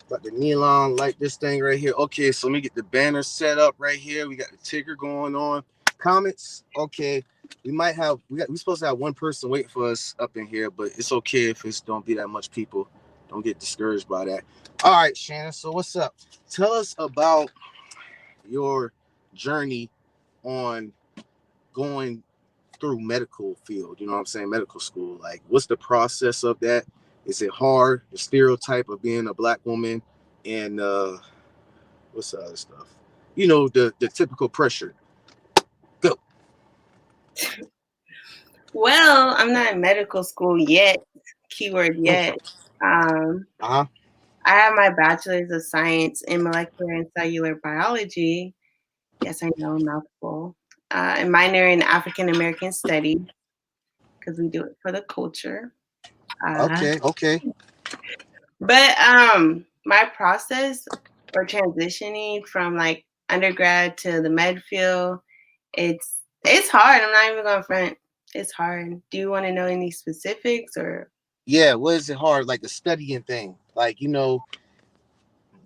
Got the neon light, this thing right here. Okay, so let me get the banner set up right here. We got the ticker going on. Comments. Okay, we supposed to have one person wait for us up in here, but it's okay if it's don't be that much people. Don't get discouraged by that. All right, Shannon. So what's up? Tell us about your journey on going through medical field. You know what I'm saying? Medical school. Like, what's the process of that? Is it hard? The stereotype of being a black woman, and what's the other stuff? You know, the typical pressure. Go. Well, I'm not in medical school yet. Keyword yet. Um, Uh huh. I have my bachelor's of science in molecular and cellular biology. Yes, I know, mouthful. And minor in African American studies because we do it for the culture. Uh, Okay. Okay. but my process for transitioning from like undergrad to the med field, it's hard. I'm not even going to front. It's hard. Do you want to know any specifics or? Yeah. What is it hard? Like the studying thing. Like,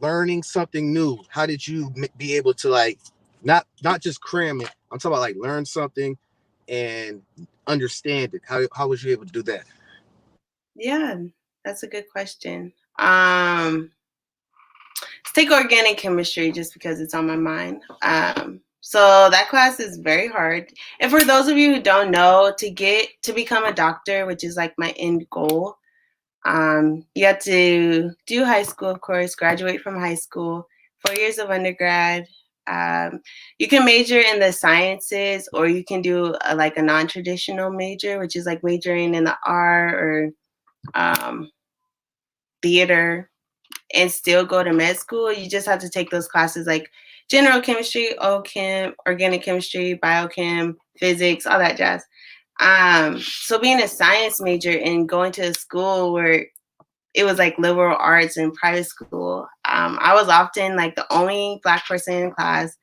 learning something new. How did you be able to, like, not just cram it? I'm talking about like learn something and understand it. How was you able to do that? Yeah, that's a good question. Let's take organic chemistry just because it's on my mind. So that class is very hard. And for those of you who don't know, to become a doctor, which is like my end goal, you have to do high school, of course, graduate from high school, 4 years of undergrad. Um, you can major in the sciences, or you can do like a non-traditional major, which is like majoring in the art or um, theater and still go to med school. You just have to take those classes like general chemistry, OChem, organic chemistry, biochem, physics, all that jazz. So being a science major and going to a school where it was like liberal arts and private school, I was often like the only black person in class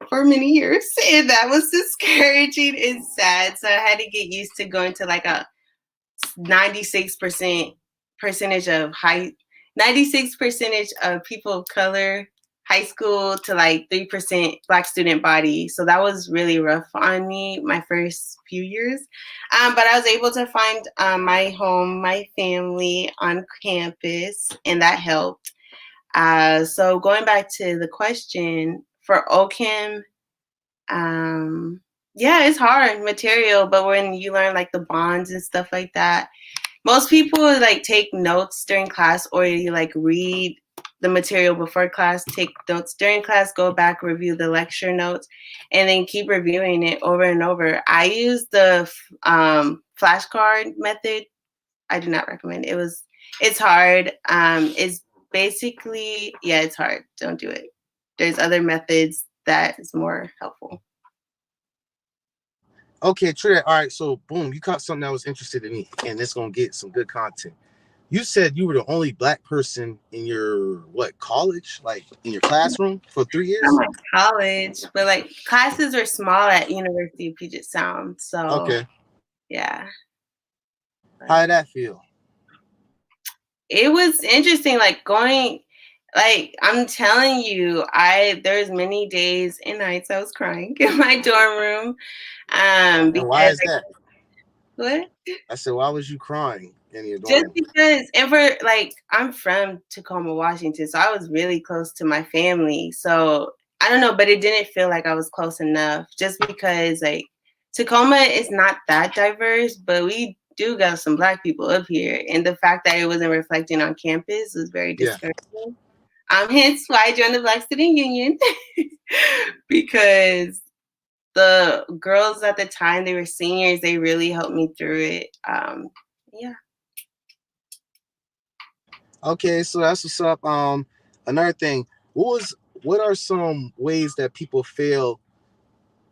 for many years, and that was discouraging and sad. So I had to get used to going to like a 96% percentage of high 96 percentage of people of color high school to like 3% black student body. So that was really rough on me my first few years. But I was able to find my home, my family on campus, and that helped. So going back to the question for OChem, yeah, it's hard material, but when you learn like the bonds and stuff like that, most people like take notes during class, or you like read the material before class, take notes during class, go back, review the lecture notes, and then keep reviewing it over and over. I use the flashcard method. I do not recommend it. It's hard. It's basically, yeah, it's hard. Don't do it. There's other methods that is more helpful. Okay, Trey. All right, so boom, you caught something that was interested in me, and it's gonna get some good content. You said you were the only black person in your college, like in your classroom for 3 years. Not my college, but like classes are small at University of Puget Sound. So Okay, yeah, how but did that feel? it was interesting. Like going, like I'm telling you, there's many days and nights I was crying in my dorm room. And why Because is that? what? I said, why was you crying in your Just dorm? because, and for like, I'm from Tacoma, Washington, so I was really close to my family. So I don't know, but it didn't feel like I was close enough just because, like, Tacoma is not that diverse, but we do got some black people up here. And the fact that it wasn't reflecting on campus was very Yeah. discouraging. Hence why I joined the Black Student Union because the girls at the time, they were seniors, they really helped me through it. Yeah. Okay, so that's what's up. Another thing, what are some ways that people fail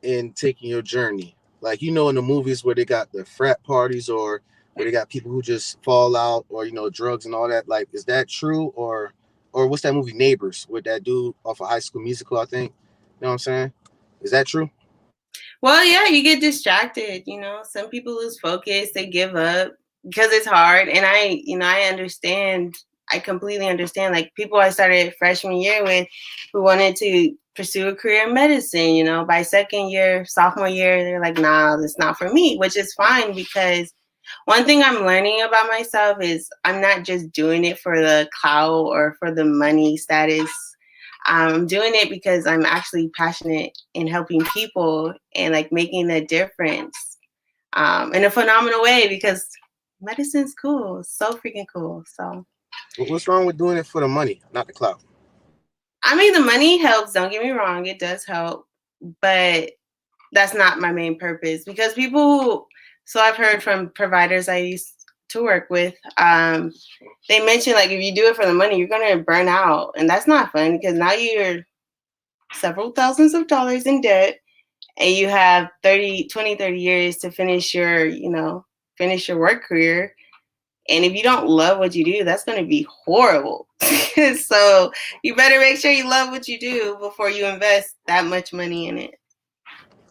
in taking your journey? Like, in the movies where they got the frat parties, or where they got people who just fall out, or drugs and all that. Like, is that true, or what's that movie Neighbors with that dude off of High School Musical? I think. You know what I'm saying? Is that true? Well, yeah, you get distracted. Some people lose focus, they give up. because it's hard. And I understand. I completely understand. Like people I started freshman year with who wanted to pursue a career in medicine, by second year, sophomore year, they're like, nah, that's not for me, which is fine because one thing I'm learning about myself is I'm not just doing it for the clout or for the money status. I'm doing it because I'm actually passionate in helping people and like making a difference in a phenomenal way because medicine's cool. So freaking cool. So, What's wrong with doing it for the money, not the clout? I mean, the money helps. Don't get me wrong. It does help. But that's not my main purpose because so I've heard from providers I used to work with, they mention like if you do it for the money, you're going to burn out. And that's not fun because now you're several thousands of dollars in debt and you have 30 years to finish your work career. And if you don't love what you do, that's going to be horrible. So you better make sure you love what you do before you invest that much money in it.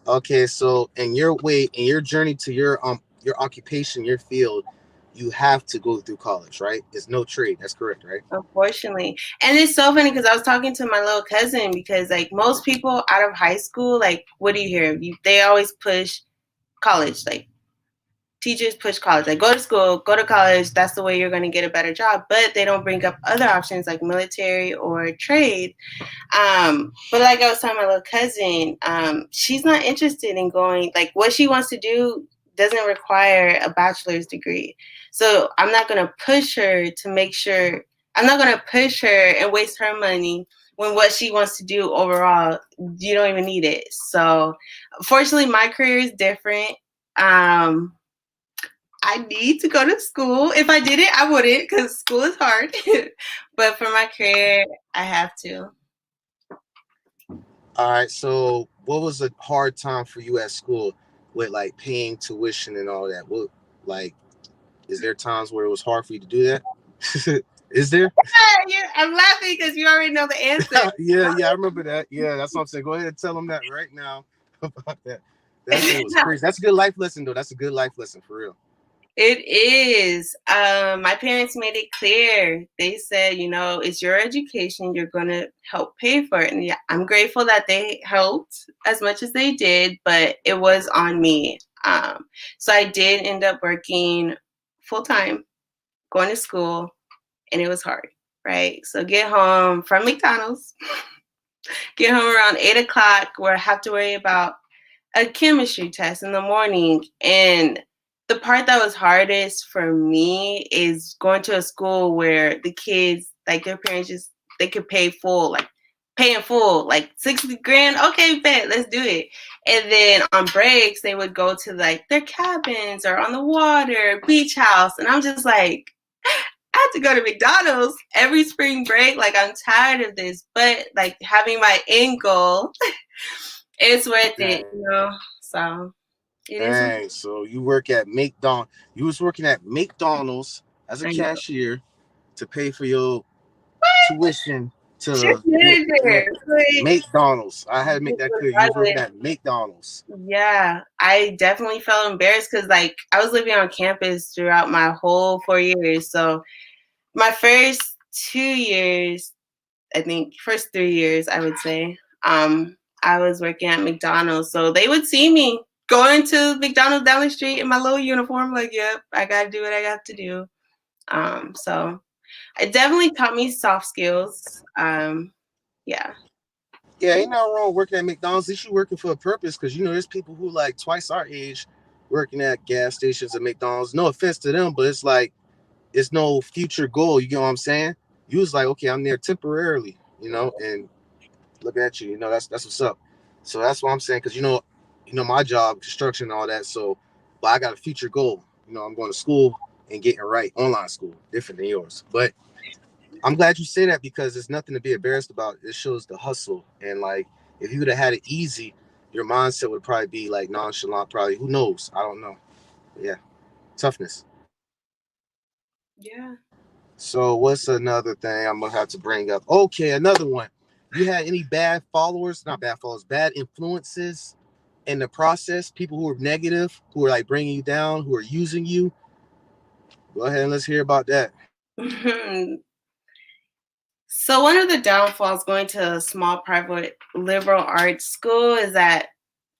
Okay, so in your journey to your occupation, your field, you have to go through college, right? It's no trade. That's correct, right? Unfortunately. And it's so funny because I was talking to my little cousin because like most people out of high school, like what do you hear? They always push college. Like teachers push college. Like go to school, go to college, that's the way you're gonna get a better job. But they don't bring up other options like military or trade. But like I was telling my little cousin, she's not interested in going. Like what she wants to do doesn't require a bachelor's degree. So I'm not gonna push her to make sure. I'm not gonna push her and waste her money when what she wants to do overall, you don't even need it. So, fortunately, my career is different. Um, I need to go to school. If I did it, I wouldn't because school is hard. But for my career, I have to. All right. So, what was a hard time for you at school with like paying tuition and all that? What like is there times where it was hard for you to do that? Is there? I'm laughing because you already know the answer. Yeah, I remember that. Yeah, that's what I'm saying. Go ahead and tell them that right now about that. That shit was crazy. That's a good life lesson, though. That's a good life lesson for real. It is. My parents made it clear. They said, it's your education. You're going to help pay for it. And yeah, I'm grateful that they helped as much as they did, but it was on me. So I did end up working full time, going to school, and it was hard, right? So get home from McDonald's, get home around 8 o'clock where I have to worry about a chemistry test in the morning. And the part that was hardest for me is going to a school where the kids, like their parents just, they could pay full, like pay in full, like 60 grand. Okay, bet, let's do it. And then on breaks, they would go to like their cabins or on the water, beach house. And I'm just like, I have to go to McDonald's every spring break. Like I'm tired of this, but like having my end goal, it's worth it. So it is. Dang. So you work at McDonald's. You was working at McDonald's as a I know. cashier to pay for your tuition Shift to manager. Like, McDonald's. I had to make that clear. You was working at McDonald's. yeah, I definitely felt embarrassed because like I was living on campus throughout my whole 4 years. So my first 2 years, I think first 3 years, I would say, I was working at McDonald's. So they would see me going to McDonald's down the street in my little uniform, like, yep, I gotta do what I got to do. So it definitely taught me soft skills. Yeah. Yeah, ain't nothing wrong working at McDonald's. At least you working for a purpose, because there's people who like twice our age working at gas stations at McDonald's. No offense to them, but it's like it's no future goal. You get what I'm saying? You was like, okay, I'm there temporarily, and looking at you, that's what's up. So that's what I'm saying, because my job, construction and all that. So, but I got a future goal. I'm going to school and getting right, online school, different than yours. But I'm glad you say that because there's nothing to be embarrassed about. It shows the hustle. And like, if you would have had it easy, your mindset would probably be like nonchalant, probably. Who knows? I don't know. But yeah, toughness. Yeah. So what's another thing I'm gonna have to bring up? Okay, another one. You had any bad followers, not bad followers, bad influences in the process? People who are negative, who are like bringing you down, who are using you? Go ahead and let's hear about that. So one of the downfalls going to a small private liberal arts school is that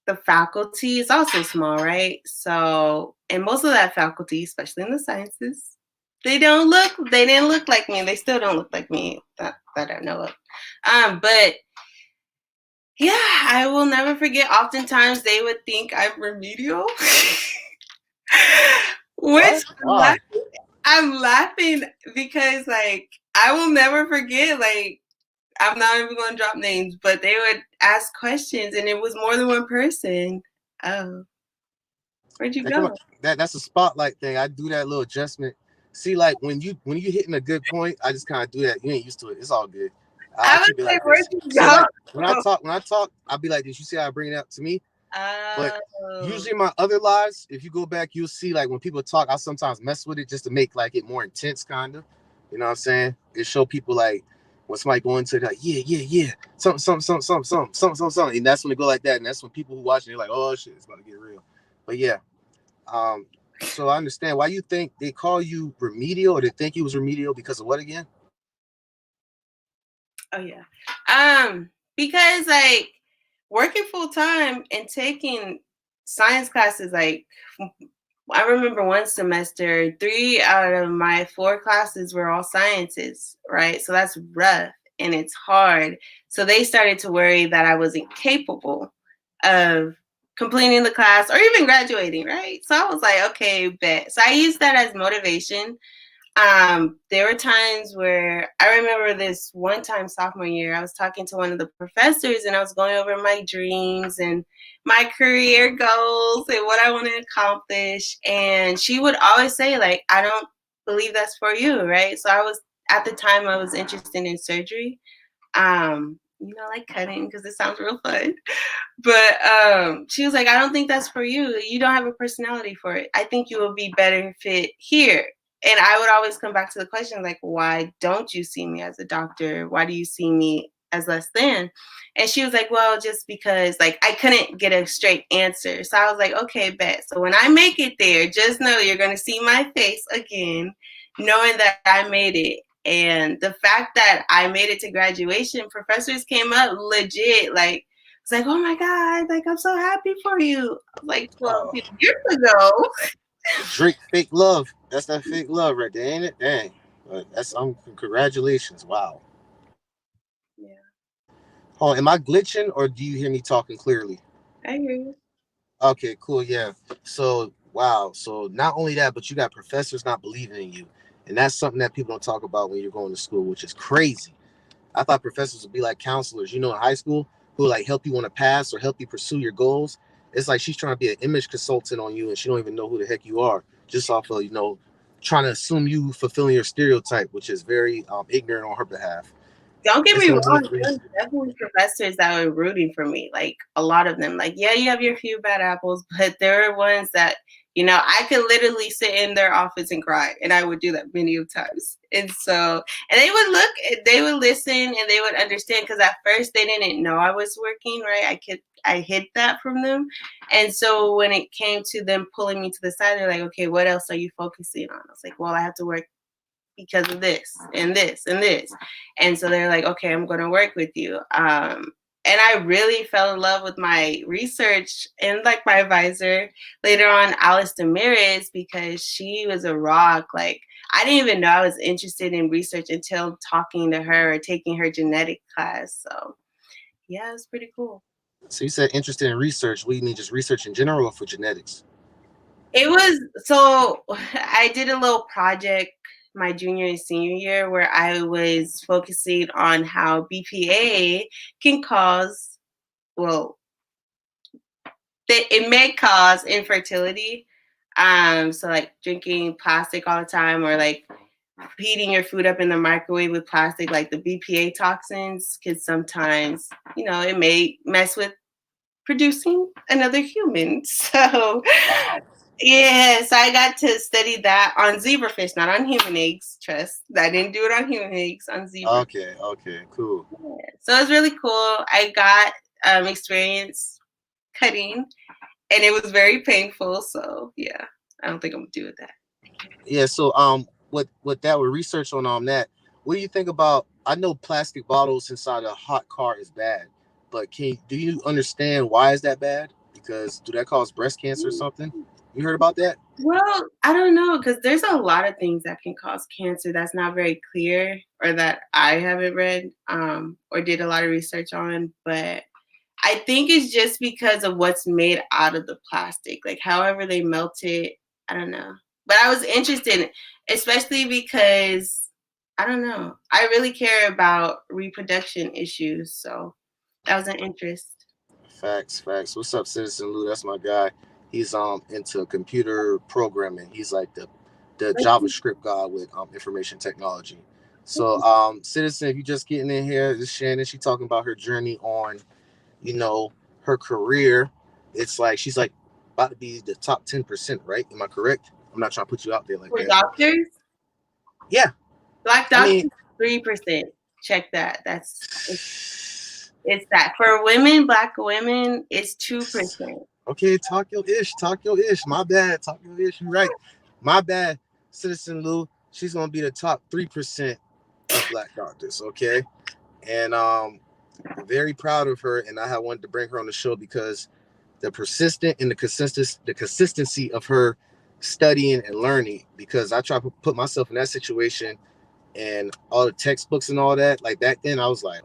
the faculty is also small, right? So, and most of that faculty, especially in the sciences, they didn't look like me, and they still don't look like me that I know of. But yeah, I will never forget. Oftentimes, they would think I'm remedial, which What? Why? I'm laughing because, like, I will never forget. Like, I'm not even going to drop names, but they would ask questions, and it was more than one person. Oh, where'd you Hey, come on. go? That's a spotlight thing. I do that little adjustment. See, like when you hitting a good point, I just kind of do that. You ain't used to it. It's all good. I I was keep it like, like where'd this. you So go? like when I talk, I'll be like this. You see how I bring it up to me? But Oh, usually my other lives, if you go back, you'll see like when people talk, I sometimes mess with it just to make like it more intense, kind of. You know what I'm saying? It show people like when somebody go into it, like yeah, something, and that's when it go like that, and that's when people who watch it, they're like, oh shit, it's about to get real. But yeah, um, so I understand why you think they call you remedial, or they think you was remedial because of what again? oh yeah. Because like working full time and taking science classes, like I remember one semester, 3 out of my 4 classes were all sciences, right? So that's rough and it's hard. So they started to worry that I wasn't capable of completing the class or even graduating, right? So I was like, okay, bet. So I used that as motivation. There were times where I remember this one time sophomore year, I was talking to one of the professors and I was going over my dreams and my career goals and what I want to accomplish. And she would always say, like, I don't believe that's for you, right? So I was at the time I was interested in surgery. Like cutting because it sounds real fun. But she was like, I don't think that's for you. You don't have a personality for it. I think you will be better fit here. And I would always come back to the question, like, why don't you see me as a doctor? Why do you see me as less than? And she was like, well, just because, like, I couldn't get a straight answer. So I was like, okay, bet. So when I make it there, just know you're going to see my face again, knowing that I made it. And the fact that I made it to graduation, professors came up legit, like, it's like, oh my God, like, I'm so happy for you. Like 12 Oh, years ago. Drake, fake love. That's that fake love right there, ain't it? Dang. But that's congratulations. Wow. Yeah, Oh, am I glitching or do you hear me talking clearly? I hear you. Okay, cool. Yeah. So, wow. So, not only that, but you got professors not believing in you. And that's something that people don't talk about when you're going to school, which is crazy. I thought professors would be like counselors, in high school, who like help you want to pass or help you pursue your goals. It's like she's trying to be an image consultant on you and she don't even know who the heck you are, just off of, trying to assume you fulfilling your stereotype, which is very ignorant on her behalf. Don't get It's me one of wrong, those there reasons. was definitely professors that were rooting for me. Like a lot of them. Like, yeah, you have your few bad apples, but there were ones that, I could literally sit in their office and cry. And I would do that many of times. And so, and they would listen and they would understand because at first they didn't know I was working, right? I hid that from them. And so when it came to them pulling me to the side, they're like, okay, what else are you focusing on? I was like, well, I have to work because of this and this and this. And so they're like, okay, I'm going to work with you. And I really fell in love with my research and like my advisor later on, Alice Ramirez, because she was a rock. Like, I didn't even know I was interested in research until talking to her or taking her genetic class. So yeah, it's pretty cool. So you said interested in research. What do you mean, just research in general or for genetics? It was so I did a little project my junior and senior year where I was focusing on how BPA can cause, well, it may cause infertility. So like drinking plastic all the time or like heating your food up in the microwave with plastic, like the BPA toxins could sometimes, it may mess with producing another human. So Wow. yeah, so I got to study that on zebrafish, not on human eggs. Trust, I didn't do it on human eggs, on zebra. Okay, cool. Yeah. So it was really cool. I got experience cutting, and it was very painful. So yeah, I don't think I'm gonna do with that. Yeah. So with that, with research on that, what do you think about? I know plastic bottles inside a hot car is bad, but do you understand why is that bad? Because do that cause breast cancer or something? You heard about that? Well, I don't know because there's a lot of things that can cause cancer that's not very clear or that I haven't read or did a lot of research on. But I think it's just because of what's made out of the plastic, like however they melt it. I don't know. But I was interested, especially because I don't know. I really care about reproduction issues. So that was an interest. Facts, facts. What's up, Citizen Lou? That's my guy. He's into computer programming. He's like the JavaScript guy with information technology. So Citizen, if you're just getting in here, this is Shannon. She talking about her journey on, you know, her career. It's like she's like about to be the top 10%, right? Am I correct? I'm not trying to put you out there like For that. doctors, Yeah. Black I mean, doctors, 3%. Check that. It's that. For women, Black women, it's 2%. okay, talk your ish, talk your ish. My bad, talk your ish. You're right. My bad, Citizen Lou. She's gonna be the top 3% of black doctors. Okay, and very proud of her. And I have wanted to bring her on the show because the persistent and the consistency of her studying and learning. Because I try to put myself in that situation and all the textbooks and all that. Like back then, I was like,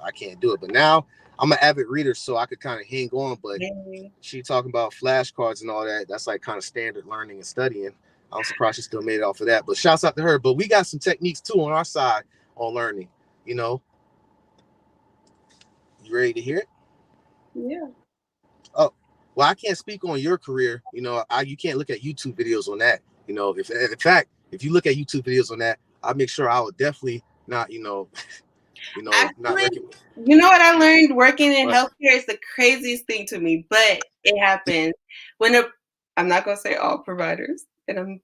I can't do it. But now I'm an avid reader, so I could kind of hang on. But she talking about flashcards and all that. That's like kind of standard learning and studying. I'm surprised she still made it off of that. But shouts out to her. But we got some techniques too on our side on learning. You know, you ready to hear it? Yeah. Oh, well, I can't speak on your career. You can't look at YouTube videos on that. If in fact, if you look at YouTube videos on that, I make sure I would definitely not, not Actually, recommend. you know what I learned working in But healthcare is the craziest thing to me, but it happens when I'm not gonna say all providers, and I'm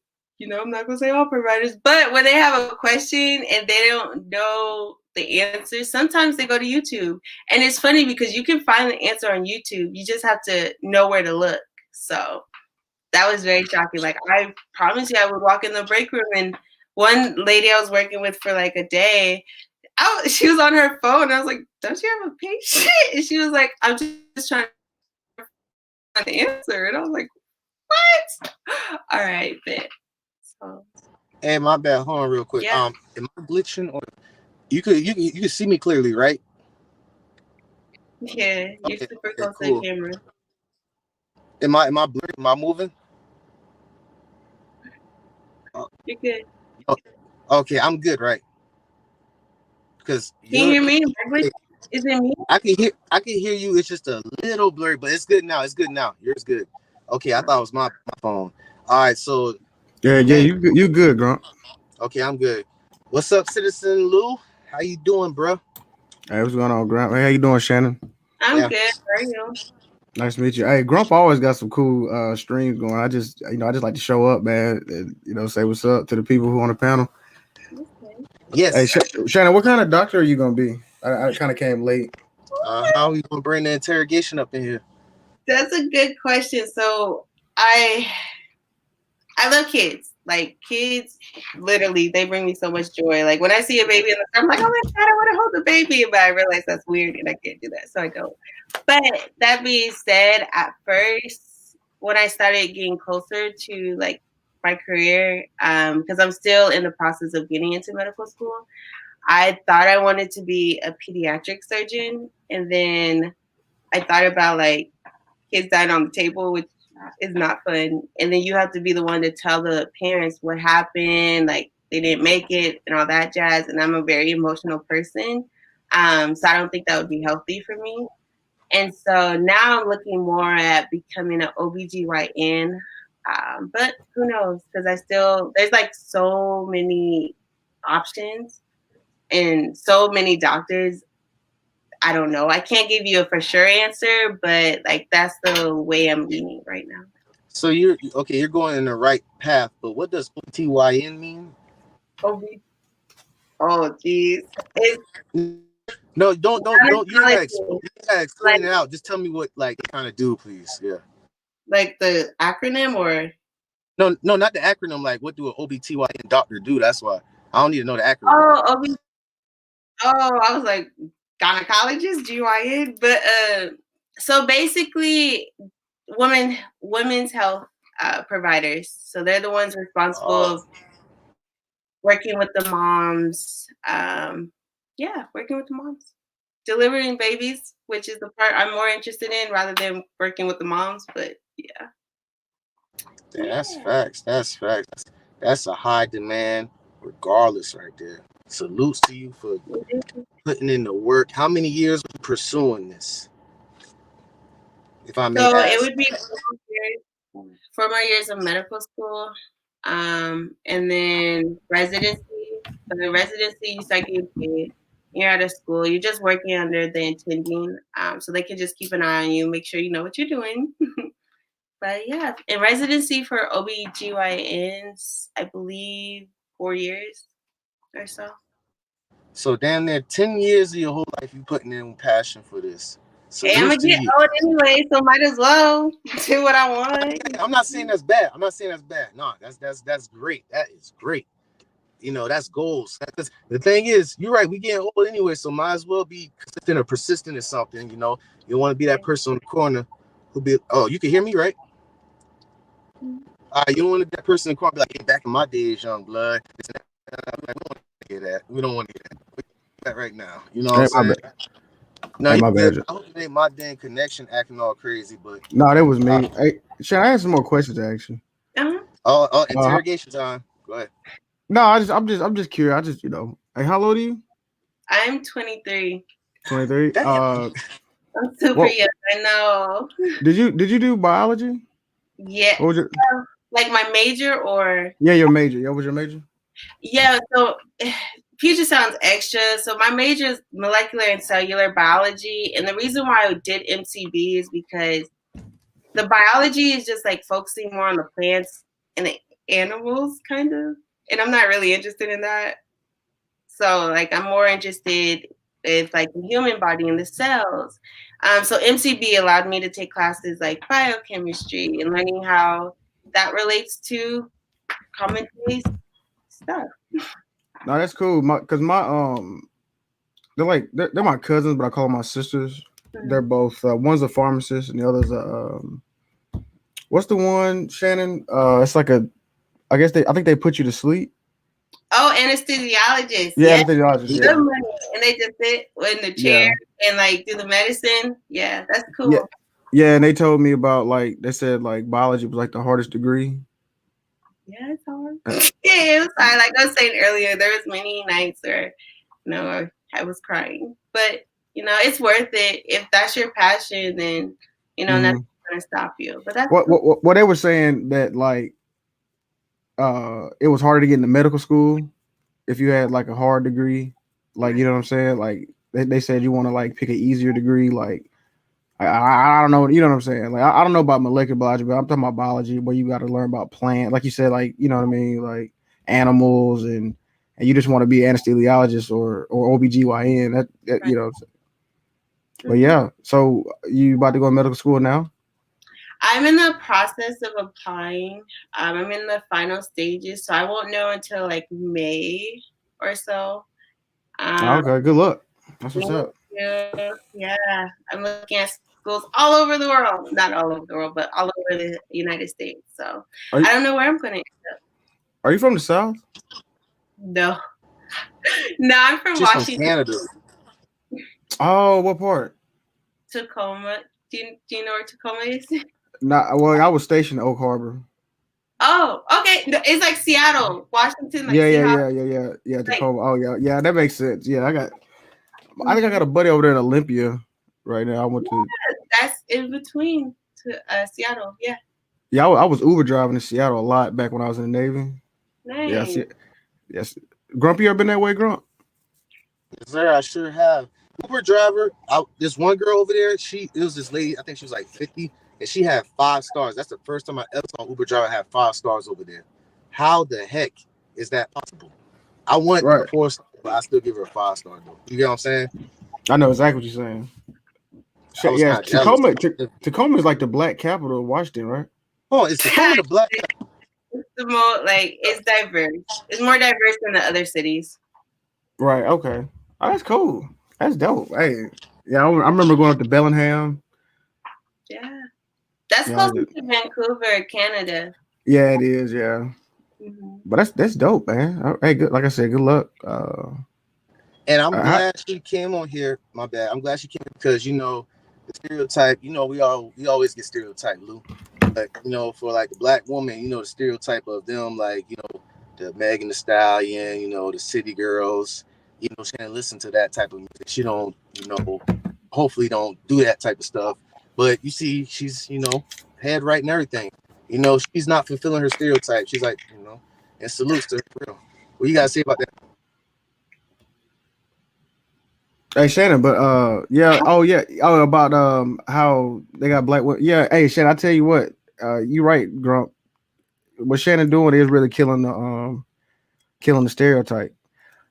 not gonna say all providers, but when they have a question and they don't know the answer, sometimes they go to YouTube, and it's funny because you can find the answer on YouTube. You just have to know where to look. So that was very shocking. Like I promise you, I would walk in the break room and one lady I was working with for like a day, she was on her phone. I was like, "Don't you have a patient?" And she was like, "I'm just trying to find the answer." And I was like, "What?" All right, then. So hey, my bad. Hold on, real quick. yeah, Am I glitching or you can see me clearly, right? yeah, you're Okay, super okay, close to the cool. camera. Am I blurry? Am I moving? Uh, You're good. oh, okay, I'm good, right? Because Can you you're hear me? Is it me? I can hear you. It's just a little blurry, but it's good now. It's good now. Yours good. Okay, I thought it was my phone. All right, so Yeah, yeah, hey, you good, Grump. okay, I'm good. What's up, Citizen Lou? How you doing, bro? Hey, what's going on, Grump? Hey, how you doing, Shannon? I'm Yeah. good. How are you? Nice to meet you. Hey, Grump always got some cool streams going. I just like to show up, man, and say what's up to the people who on the panel. Okay. Hey, Yes. Shannon, what kind of doctor are you gonna be? I kind of came late. How we gonna bring the interrogation up in here? That's a good question. So I love kids. Like kids, literally, they bring me so much joy. Like when I see a baby, I'm like, oh my god, I want to hold the baby, but I realize that's weird and I can't do that, so I don't. But that being said, at first, when I started getting closer to like my career, because I'm still in the process of getting into medical school, I thought I wanted to be a pediatric surgeon, and then I thought about like kids dying on the table, which is not fun. And then you have to be the one to tell the parents what happened, like they didn't make it and all that jazz. And I'm a very emotional person. So I don't think that would be healthy for me. And so now I'm looking more at becoming an OBGYN. But who knows? Because there's like so many options and so many doctors. I don't know. I can't give you a for sure answer, but like that's the way I'm leaning right now. So you're okay. You're going in the right path, but what does OTYN mean? Oh, oh, geez. It's No, don't. You ain't gotta explain. gynecology, You gotta like explain it out. Just tell me what like kind of do, please. Yeah. like the acronym or No, not the acronym. Like, what do an OBTYN doctor do? That's why I don't need to know the acronym. I was like gynecologist, GYN, but so basically, women's health providers. So they're the ones responsible of working with the moms. Working with the moms, delivering babies, which is the part I'm more interested in rather than working with the moms. But yeah. That's facts. That's facts. That's a high demand, regardless, right there. Salutes to you for putting in the work. How many years were you pursuing this, if I may So ask? it would be 4 more years of medical school, and then residency. So the residency, you start getting paid. You're out of school. You're just working under the attending, so they can just keep an eye on you, make sure you know what you're doing. But yeah, in residency for OBGYNs, I believe 4 years or so. So damn near 10 years of your whole life you putting in passion for this. Hey, I'm gonna get old anyway, so might as well do what I want. I'm not saying that's bad. No, that's great. That is great. You know, that's goals. The thing is, you're right. We getting old anyway, so might as well be consistent or persistent in something. You know, you want to be that person on the corner who be. Oh, you can hear me, right? You don't want to be that person in the corner be like, hey, back in my days, young blood. We don't want to hear that. We don't want to hear that. We that right now. You know what I'm saying? No, my bad. I hope it ain't my damn connection acting all crazy, but no, that was me. Hey, Shannon, I have some more questions to ask you. Interrogation time. Go ahead. No, I'm just curious. Hey, how old are you? I'm 23. 23. I'm super young. I know. Did you do biology? Yeah. What was your, like my major or? Yeah, your major. Yeah, what was your major? Yeah, so future sounds extra. So my major is molecular and cellular biology, and the reason why I did MCB is because the biology is just like focusing more on the plants and the animals, kind of, and I'm not really interested in that. So like I'm more interested in like the human body and the cells. So MCB allowed me to take classes like biochemistry and learning how that relates to commonplace stuff. No, that's cool. Cause they're my cousins, but I call them my sisters. Mm-hmm. They're both one's a pharmacist and the other's what's the one, Shannon? It's like I think they put you to sleep. Oh, anesthesiologist. Yeah, anesthesiologist. Yeah. Good money. And they just sit in the chair and like do the medicine. Yeah, that's cool. Yeah, and they told me about they said biology was like the hardest degree. Yeah, it's hard. Yeah, it was hard. Like I was saying earlier, there was many nights where, I was crying. But, it's worth it. If that's your passion, then, nothing's going to stop you. But that's what they were saying that it was harder to get into medical school if you had a hard degree. You know what I'm saying? Like they said you want to pick an easier degree. I don't know. You know what I'm saying? I don't know about molecular biology, but I'm talking about biology where you got to learn about plant. Like you said, you know what I mean? Animals and you just want to be an anesthesiologist or OBGYN. That you know. But yeah, so you about to go to medical school now? I'm in the process of applying. I'm in the final stages, so I won't know until May or so. Okay, good luck. That's what's up. Yeah, I'm looking at schools all over the world. Not all over the world, but all over the United States. So I don't know where I'm going to end up. Are you from the South? No. No, I'm from Washington. From Canada. Oh, what part? Tacoma. Do you know where Tacoma is? Well, I was stationed at Oak Harbor. Oh, okay. It's like Seattle, Washington. Yeah. Tacoma. Oh, yeah. That makes sense. Yeah, I think I got a buddy over there in Olympia right now. I went to. That's in between to Seattle. Yeah. Yeah, I was Uber driving to Seattle a lot back when I was in the Navy. Nice. Yes. Grump, you ever been that way, Grump? Yes, sir. I sure have. Uber driver. This one girl over there. It was this lady. I think she was 50, and she had 5 stars. That's the first time I ever saw an Uber driver have 5 stars over there. How the heck is that possible? I want a 4-star, but I still give her a 5-star though. You get what I'm saying? I know exactly what you're saying. Yeah, Tacoma is like the black capital of Washington, right? Oh, it's Tacoma the black capital. the most like it's diverse. It's more diverse than the other cities. Right. Okay. Oh, that's cool. That's dope. Hey, yeah, I remember going up to Bellingham. Yeah, that's Yeah, close to Vancouver, Canada. yeah, it is. Yeah, Hmm. but that's dope, man. Hey, good. Like I said, good luck. And I'm How, glad she came on here. My bad. I'm glad she came because the stereotype. We always get stereotyped, Lou. But for like a black woman, the stereotype of them, like the Megan Thee Stallion, the City Girls. Shannon listen to that type of music. She don't, hopefully don't do that type of stuff. But you see, she's head right and everything. She's not fulfilling her stereotype. She's like, and salutes to her for real. What you gotta say about that? hey, Shannon, but yeah, about how they got black women. Yeah, hey, Shannon, I tell you what, you right, Grump. What Shannon doing is really killing the stereotype,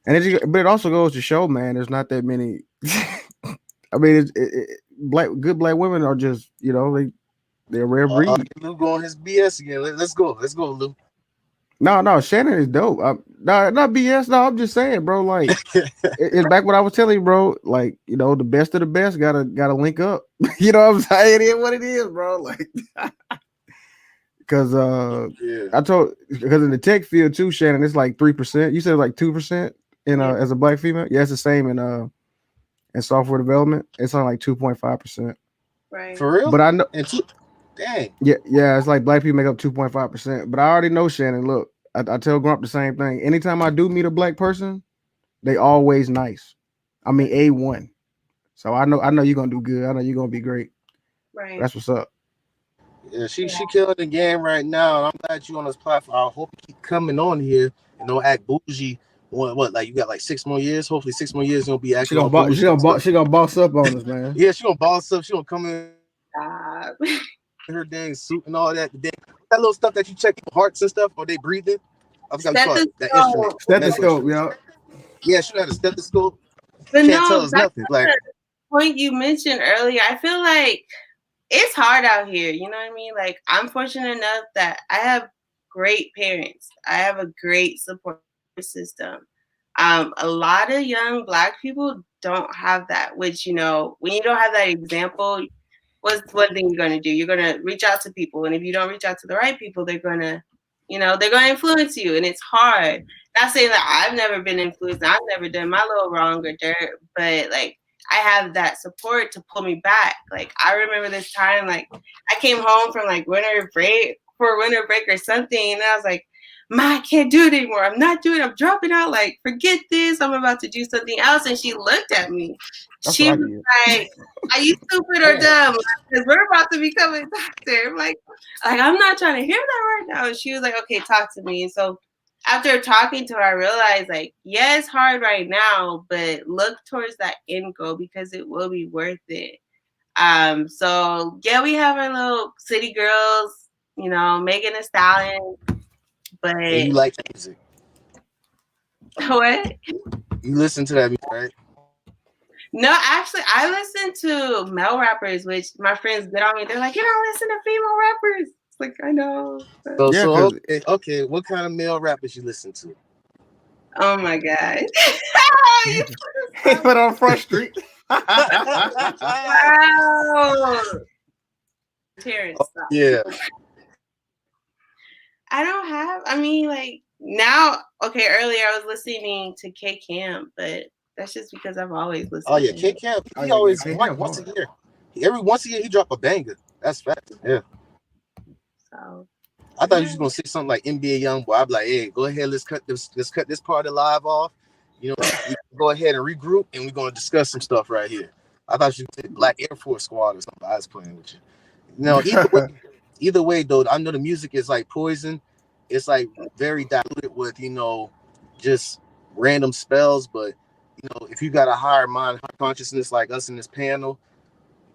and but it also goes to show, man, there's not that many. I mean, good black women are just they're a rare breed. Lou going his BS again. Let's go. Let's go, Lou. No, Shannon is dope. No, not BS. No, I'm just saying, bro. Like, it's back what I was telling you, bro. Like, the best of the best gotta link up. You know what I'm saying? It is what it is, bro. Like, because Yeah. because in the tech field too, Shannon, it's like 3%. You said like 2% in Yeah. as a black female. Yeah, it's the same in software development. It's on like 2.5%. Right. For real? But I know, Dang. yeah, it's like black people make up 2.5%. But I already know, Shannon. Look, I tell Grump the same thing. Anytime I do meet a black person, they always nice. I mean, A1. So I know you're gonna do good. I know you're gonna be great. Right. That's what's up. Yeah, she killing the game right now. And I'm glad you on this platform. I hope you keep coming on here and don't act bougie. What, like you got like 6 more years? Hopefully 6 more years you'll be She acting gonna all bougie. she gonna boss up on us, man. Yeah, she gonna boss up. She gonna come in Stop. her dang suit and all that. That little stuff that you check people's hearts and stuff, or they breathing. I forgot you call it that instrument. Stethoscope. Medical Stethoscope, instrument. yo. Yeah, she had a stethoscope. But Can't tell no, us back nothing. to Like, the point you mentioned earlier, I feel like it's hard out here. You know what I mean? Like, I'm fortunate enough that I have great parents. I have a great support system. A lot of young Black people don't have that, which, when you don't have that example, what's one thing you're going to do? You're going to reach out to people. And if you don't reach out to the right people, they're going to influence you. And it's hard. Not saying that I've never been influenced. I've never done my little wrong or dirt, but like, I have that support to pull me back. Like, I remember this time, like, I came home from like winter break or something. And I was like, Ma, I can't do it anymore. I'm not doing it. I'm dropping out. Like, forget this. I'm about to do something else. And she looked at me. That's She what I was did. like, are you stupid or dumb? Because we're about to become a doctor. I'm like, I'm not trying to hear that right now. And she was like, okay, talk to me. And so after talking to her, I realized, like, yeah, it's hard right now, but look towards that end goal because it will be worth it. So yeah, we have our little city girls, Megan Thee Stallion, but and you like that music. what? You listen to that music, right? No, actually, I listen to male rappers, which my friends get on me. They're like, you don't listen to female rappers. It's like, I know. So, Yeah, so because okay. What kind of male rappers you listen to? Oh my God. he put on Front Street. Wow. Terrence. Yeah. I don't have, like now, okay, earlier I was listening to K Camp, but that's just because I've always listened Oh yeah, to K him. Camp. Oh, He yeah, always K-Camp like once hard. a year. Every once a year he drop a banger. That's fact. Yeah. So I thought you was gonna say something like NBA YoungBoy. I'd be like, hey, go ahead, let's cut this part of the live off. We go ahead and regroup and we're gonna discuss some stuff right here. I thought you said Black Air Force Squad or something. I was playing with you. Either way though, I know the music is like poison. It's like very diluted with, just random spells, but if you got a higher mind, high consciousness like us in this panel,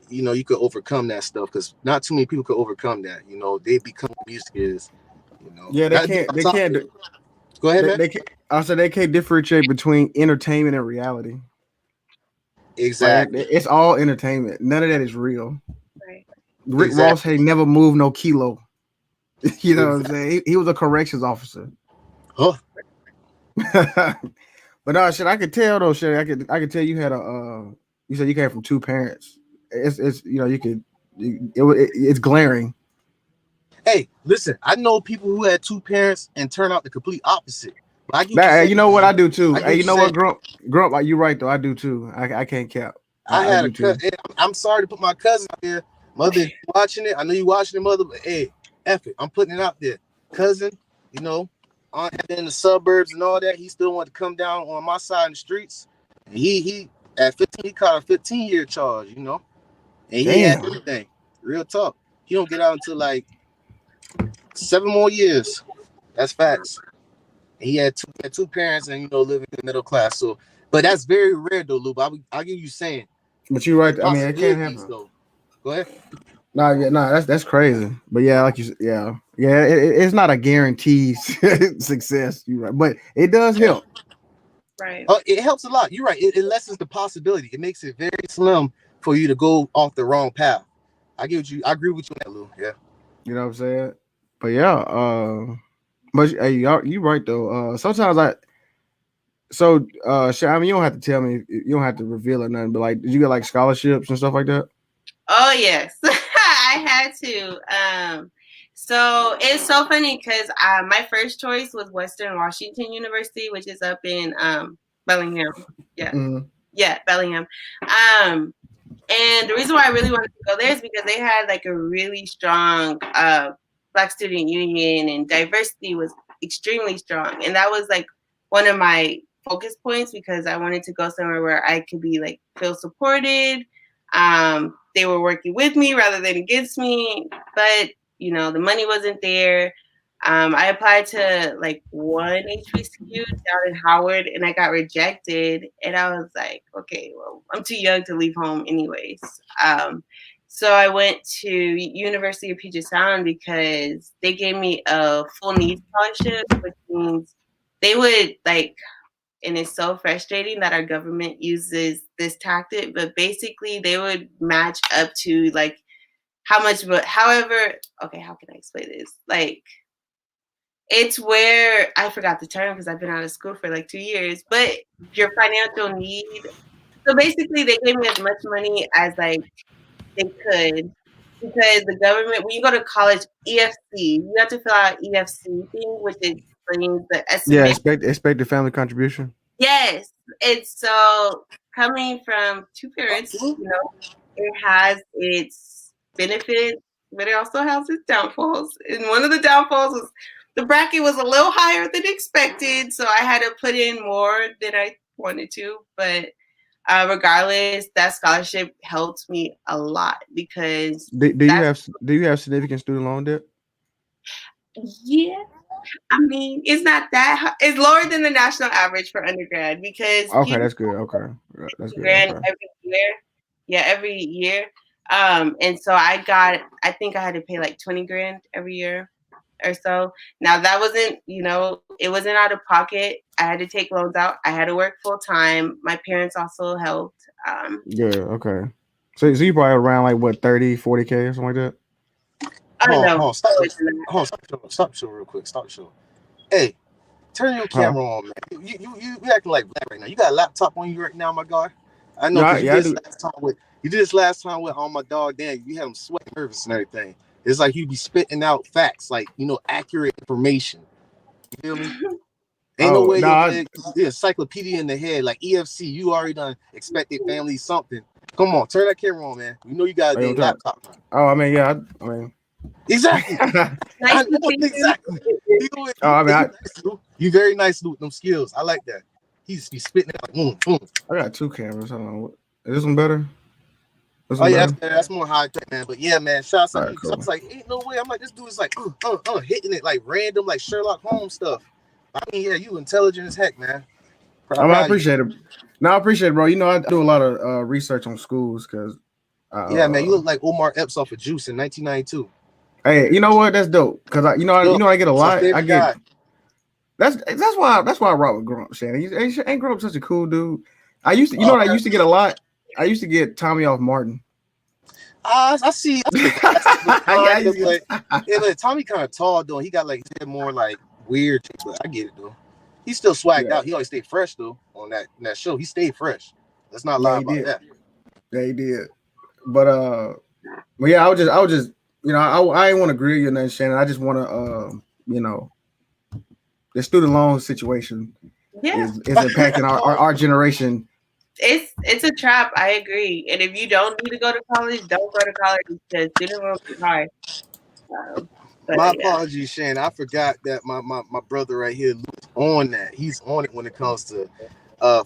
you could overcome that stuff because not too many people could overcome that. They become what music is. Yeah, they can't. They can't. Go ahead, man. They can't. Also, they can't differentiate between entertainment and reality. Like Exactly. it's all entertainment. None of that is real. right. Rick Ross Exactly. had never moved no kilo. You know what I'm saying? He was a corrections officer. Oh, But no, shit, I could tell though, shit. I could tell you had a. You said you came from two parents. It's you know you could. It's glaring. hey, listen. I know people who had two parents and turned out the complete opposite. But I get what you're That saying. you know what I do too. I get Hey, what you you're know what, saying. grow up like you right though. I do too. I can't cap. I I had a do too. cousin. I'm sorry to put my cousin out there. Mother, if you watching it. I know you watching it, mother. But hey, F it. I'm putting it out there. Cousin, you know, in the suburbs and all that. He still wanted to come down on my side in the streets. And he at 15, he caught a 15-year charge. You know, and he had Damn. everything. Real talk. He don't get out until like 7 more years. That's facts. And he had two parents and living in the middle class. So, but that's very rare though, Lou. I'll give you saying. But you're right. There's I mean, it can't possibilities happen. though. Go ahead. Nah, yeah, nah, that's crazy. But yeah, like you, yeah, yeah, it's not a guaranteed success. You right, but it does help. Right. Oh, it helps a lot. You're right. It lessens the possibility. It makes it very slim for you to go off the wrong path. I agree with you on that, Lou. Yeah. You know what I'm saying? But yeah, but hey, you right though. Sometimes I mean, you don't have to tell me, you don't have to reveal or nothing. But like, did you get like scholarships and stuff like that? Oh yes, I had to. So it's so funny because my first choice was Western Washington University, which is up in Bellingham. Yeah, Mm-hmm. yeah, Bellingham. And the reason why I really wanted to go there is because they had like a really strong Black student union, and diversity was extremely strong, and that was like one of my focus points because I wanted to go somewhere where I could be like feel supported. They were working with me rather than against me, but the money wasn't there. I applied to like one HBCU down in Howard and I got rejected. And I was like, okay, well, I'm too young to leave home anyways. So I went to University of Puget Sound because they gave me a full needs scholarship, which means they would like, and it's so frustrating that our government uses this tactic, but basically they would match up to like how much, but however, okay, how can I explain this? Like, it's where I forgot the term because I've been out of school for like 2 years, but your financial need. So basically, they gave me as much money as like they could because the government. When you go to college, EFC, you have to fill out EFC thing, which explains the Yeah, estimate. expect the family contribution. Yes, it's so coming from two parents. It has its benefits, but it also has its downfalls. And one of the downfalls was the bracket was a little higher than expected, so I had to put in more than I wanted to. But regardless, that scholarship helped me a lot because Do that's you have significant student loan debt? yeah. I mean, it's not that high. It's lower than the national average for undergrad because Okay, people that's good. Okay, that's good. grand Okay. every year. Yeah, every year. And so I think I had to pay like 20 grand every year or so. Now that wasn't, it wasn't out of pocket. I had to take loans out. I had to work full time. My parents also helped. Yeah. Okay. So you probably around like what 30, 40K or something like that. I don't know. Hold on, stop the show real quick. Stop the show. Hey, turn your Huh? camera on, man. You acting like black right now. You got a laptop on you right now, my guy. I know Yeah, because yeah, I do. you did this last time with on my dog. Dan, you had him sweating nervous and everything. It's like you be spitting out facts, like accurate information. You feel me? Ain't no Oh way no, your head, the encyclopedia in the head, like EFC. You already done expected family something. Come on, turn that camera on, man. You know you got a oh, dang laptop. oh, I mean, yeah, I mean, Exactly. Nice I to know see you. exactly. oh, I mean, You very nice with them skills. I like that. He just be spitting it like, I got two cameras. Hold on, is this one better? This Oh one yeah, better? that's more high tech, man. But yeah, man, shouts All out to right, you because I cool. was like, ain't no way. I'm like, this dude is like, hitting it like random, like Sherlock Holmes stuff. I mean, yeah, you intelligent as heck, man. I mean, I Proud of you. appreciate it. No, I appreciate it, bro. I do a lot of research on schools because, Yeah, man, you look like Omar Epps off of Juice in 1992. hey, you know what? That's dope. Because Yo, I get a that's my lot. favorite guy. That's why I rock with Grump, Shannon. Ain't Grump such a cool dude? I used to, what I used to get a lot. I used to get Tommy off Martin. I see. I see the glasses, but Yeah, kind of, but yeah, look, Tommy kind of tall though. He got like his head more like weird, but I get it though. He still swagged yeah, out. He always stayed fresh though on that show. He stayed fresh. Let's not yeah, lie he about did. that. Yeah, he did. But yeah, I was just, I ain't want to grill you or nothing, Shannon. I just want to, you know, the student loan situation Yeah, is impacting our generation. it's a trap. I agree. And if you don't need to go to college, don't go to college because student loans are high. But My yeah. apologies, Shane. I forgot that my brother right here is on that. He's on it when it comes to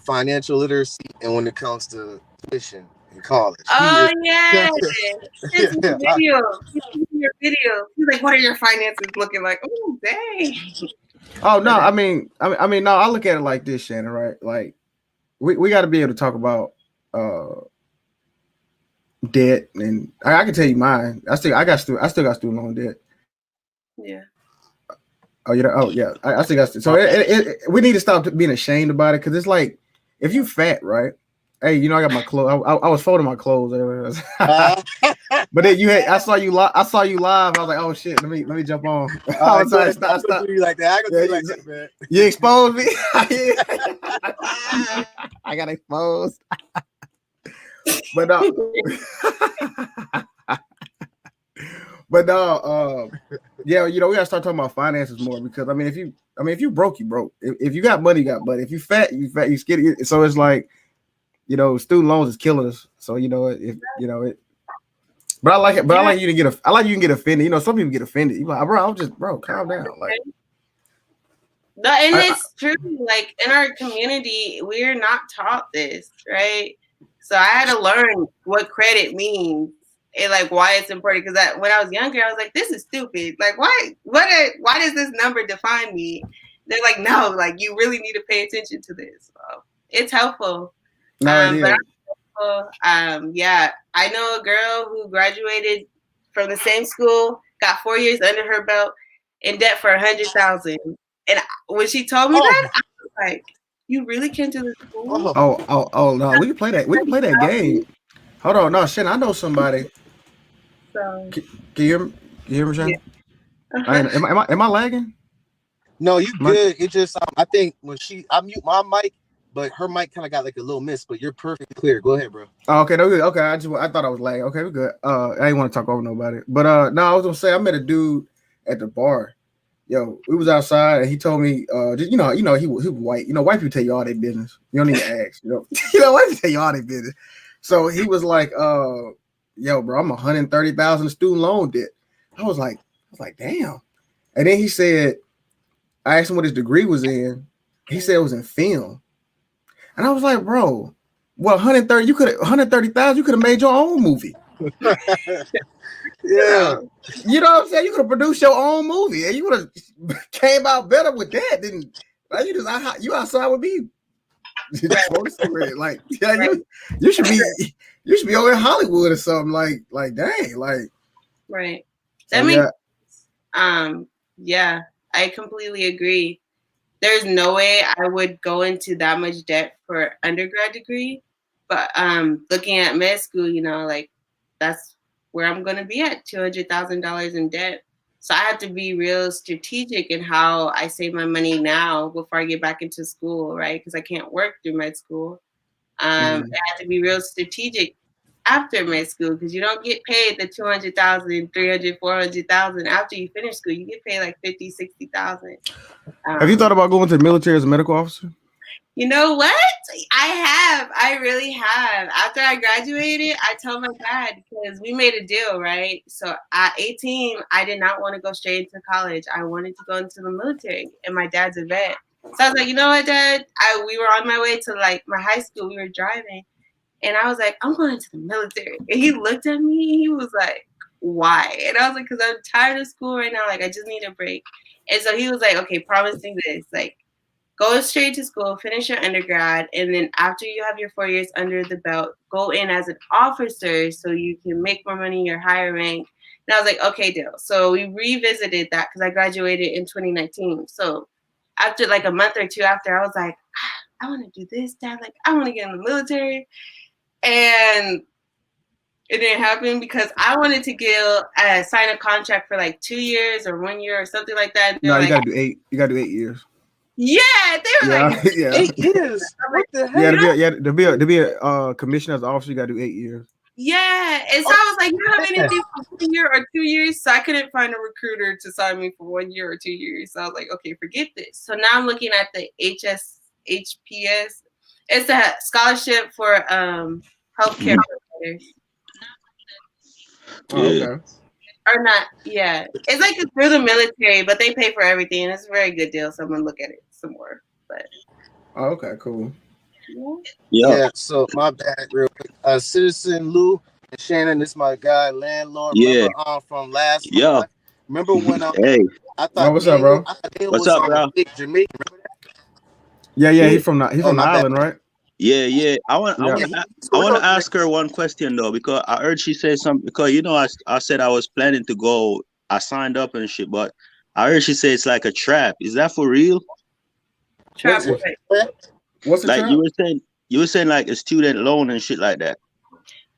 financial literacy and when it comes to tuition in college. He Oh is. yeah, it's your Yeah, video. Your video. He's like, "What are your finances looking like?" Oh dang. Oh no, But no. I look at it like this, Shannon. Right? Like we got to be able to talk about debt, and I can tell you mine. I still got student loan debt. yeah. Oh yeah. I still got so we need to stop being ashamed about it because it's like if you fat, right? Hey, I got my clothes. I was folding my clothes earlier. But then I saw you live. I saw you live. I was like, oh shit, let me jump on. I was like, stop. do you like that. I gonna do you like that, man. You exposed me. I got exposed. But but yeah, we gotta start talking about finances more because if you broke, you broke. If you got money, you got money. If you fat, you skinny. So it's like, student loans is killing us. So it. But I like it. But I like you can get offended. Some people get offended. You like, bro, calm down. Like, no, and it's true. Like in our community, we're not taught this, right? So I had to learn what credit means and like why it's important. Because when I was younger, I was like, "This is stupid. Like, why? Why does this number define me?" They're like, "No, like you really need to pay attention to this." So it's helpful. no, it is. Yeah, I know a girl who graduated from the same school, got 4 years under her belt, in debt for $100,000. And when she told me that, I was like, "You really came to the school?" Oh no, we can play that. We can play that game. Hold on, no, Shannon, I know somebody. So Can you hear me? Can you hear me, Shannon? yeah. Am I lagging? No, you good. It just I think when I mute my mic, but her mic kind of got like a little miss. But you're perfectly clear. Go ahead, bro. Oh, okay, no, good. Okay, I thought I was lagging. Okay, we're good. I didn't want to talk over nobody, but no, I was gonna say I met a dude at the bar. Yo, we was outside and he told me, just, he was white. White people tell you all their business. You don't need to ask. White people tell you all their business. So he was like, yo, bro, I'm 130,000 student loan debt. I was like, damn. And then he said, I asked him what his degree was in. He said it was in film. And I was like, bro, well, 130,000, you could have made your own movie. Yeah. You know what I'm saying? You could have produced your own movie and you would have came out better with that than you outside with me. Like, yeah, you should be over in Hollywood or something. Like dang, like Right. So, That makes yeah, I completely agree. There's no way I would go into that much debt for undergrad degree, but looking at med school, like that's where I'm gonna be at $200,000 in debt. So I have to be real strategic in how I save my money now before I get back into school, right? Because I can't work through med school. I have to be real strategic after med school because you don't get paid the 200,000, 300, 400,000 after you finish school. You get paid like 50, 60,000. Have you thought about going to the military as a medical officer? You know what? I really have. After I graduated, I told my dad because we made a deal, right? So at 18, I did not want to go straight into college. I wanted to go into the military, and my dad's a vet. So I was like, you know what, Dad? We were on my way to like my high school. We were driving, and I was like, I'm going into the military. And he looked at me. He was like, why? And I was like, because I'm tired of school right now. Like, I just need a break. And so he was like, okay, promise me this, like, go straight to school, finish your undergrad, and then after you have your 4 years under the belt, go in as an officer so you can make more money in your higher rank. And I was like, okay, deal. So we revisited that because I graduated in 2019. So after like a month or two after, I was like, I want to do this, Dad. Like, I want to get in the military. And It didn't happen because I wanted to sign a contract for like 2 years or 1 year or something like that. And No, they're you like, gotta do 8. You gotta do 8 years. yeah, they were Yeah, like, yeah. 8 years. I'm What like, the Yeah, heck? to be a commissioner as an officer, you gotta do 8 years. yeah. And so I was like, you don't have Man. anything for 1 year or 2 years. So I couldn't find a recruiter to sign me for 1 year or 2 years. So I was like, okay, forget this. So now I'm looking at the HPS. It's a scholarship for healthcare providers. Oh, Yeah. okay. Or not, yeah. It's like it's through the military, but they pay for everything. And it's a very good deal. So I'm gonna look at it some more. But Oh, okay, cool. yeah. Yeah. Yeah, so my bad, real quick. Citizen Lou and Shannon, this my guy, landlord. Yeah. Remember from last Yeah. live? Remember when Hey, I Oh, thought what's up, bro? Daniel what's was up, bro? a fake Jamaican. Remember that? Yeah, Yeah. he's from the My bad. island, right? Yeah. I want Yeah. to ask her one question though, because I heard she say something. Because I said I was planning to go. I signed up and shit, but I heard she say it's like a trap. Is that for real? Trap What's what? What's the Like trap? you were saying like a student loan and shit like that.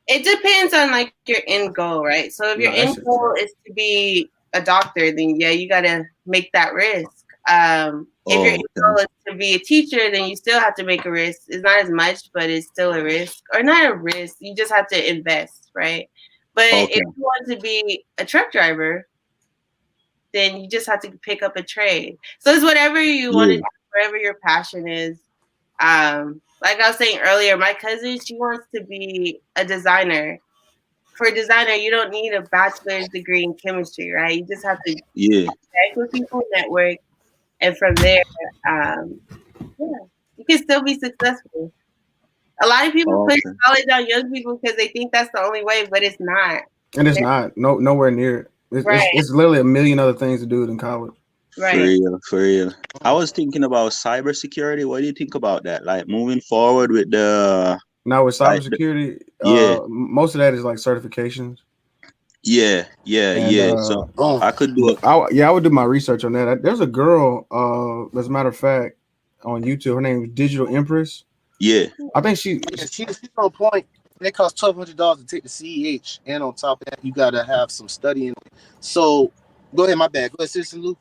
It depends on like your end goal, right? So if your Nah, that end shit's goal trap. is to be a doctor, then yeah, you gotta make that risk. If your Oh, end goal is to be a teacher, then you still have to make a risk. It's not as much, but it's still a risk. Or not a risk, you just have to invest, right? But if okay. you want to be a truck driver, then you just have to pick up a trade. So it's whatever you want to Yeah. do, whatever your passion is. Like I was saying earlier, my cousin, she wants to be a designer. For a designer, you don't need a bachelor's degree in chemistry, right? You just have to Yeah. connect with people, network, and from there, yeah, you can still be successful. A lot of people push Okay. college on young people because they think that's the only way, but it's not. And it's not nowhere near it. Right. It's literally a million other things to do in college. For Right. real, for real. I was thinking about cybersecurity. What do you think about that? Like moving forward with the Now with like cybersecurity, yeah, most of that is like certifications. And So Oh, I could do it. I would do my research on that. There's a girl, as a matter of fact, on YouTube. Her name is Digital Empress. Yeah. I think she. yeah, she's on point. It costs $1,200 to take the CEH, and on top of that, you gotta have some studying. So, go ahead, my bad. Go ahead, Citizen Lou.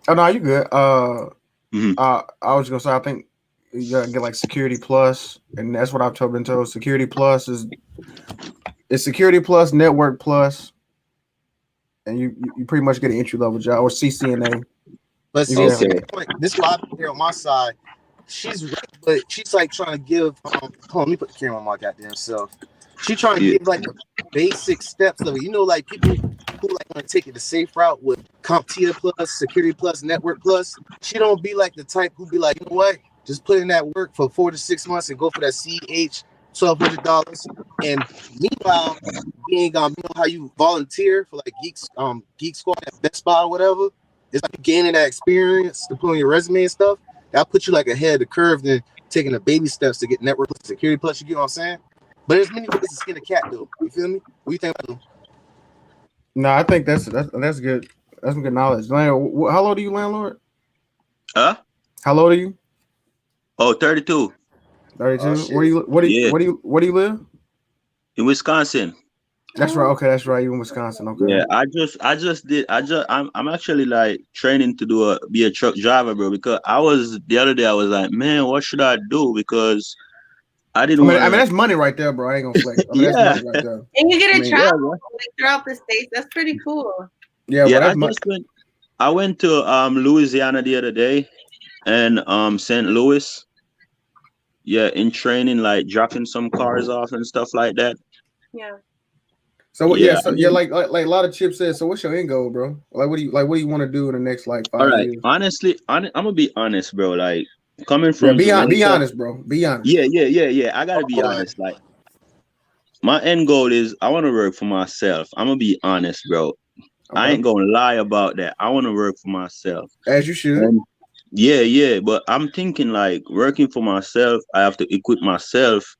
Oh no, you good. Mhm. I was gonna say I think you gotta get like Security Plus, and that's what I've been told. Security Plus is Security Plus, Network Plus, and you pretty much get an entry level job or CCNA. But You see, get Okay. this why I'm here on my side. She's right, but she's like trying to give. Hold on, let me put the camera on my goddamn self. She's trying to Yeah. give like the basic steps of it. You know, like people who like want to take it the safe route with CompTIA Plus, Security Plus, Network Plus. She don't be like the type who be like, you know what, just put in that work for 4 to 6 months and go for that CH $1,200. And meanwhile, you ain't gonna, you know how you volunteer for like Geek Squad at Best Buy or whatever. It's like gaining that experience to put on your resume and stuff. That'll put you like ahead of the curve than taking the baby steps to get Network Plus, Security Plus. You get what I'm saying? But there's many ways to skin a cat, though. You feel me? What do you think about them? No, I think that's good. That's some good knowledge. How old are you, landlord? Huh? How old are you? Oh, 32. 32. Oh, shit. Where do you live? In Wisconsin. That's right. Okay, that's right. You in Wisconsin. Okay. Yeah, I'm actually like training to be a truck driver, bro, because the other day I was like, man, what should I do? Because I didn't want I mean to. that's money right there, bro. I ain't gonna flex. I mean that's Yeah. money right there. And you get I to mean, Yeah, travel bro. like, throughout the states. That's pretty cool. Yeah, Yeah, bro, that's money. I went to Louisiana the other day and St. Louis. Yeah, in training, like dropping some cars off and stuff like that. Yeah. So Yeah, I mean, like a lot of Chip said. So what's your end goal, bro? Like what do you want to do in the next like all 5 right. years? Honestly, I'm gonna be honest, bro. Like coming Yeah, from be Jamaica. honest, bro. Be honest. Yeah. I gotta be All right. honest. Like my end goal is I want to work for myself. I'm gonna be honest, bro. I Okay. ain't gonna lie about that. I want to work for myself. As you should. And yeah. But I'm thinking like working for myself, I have to equip myself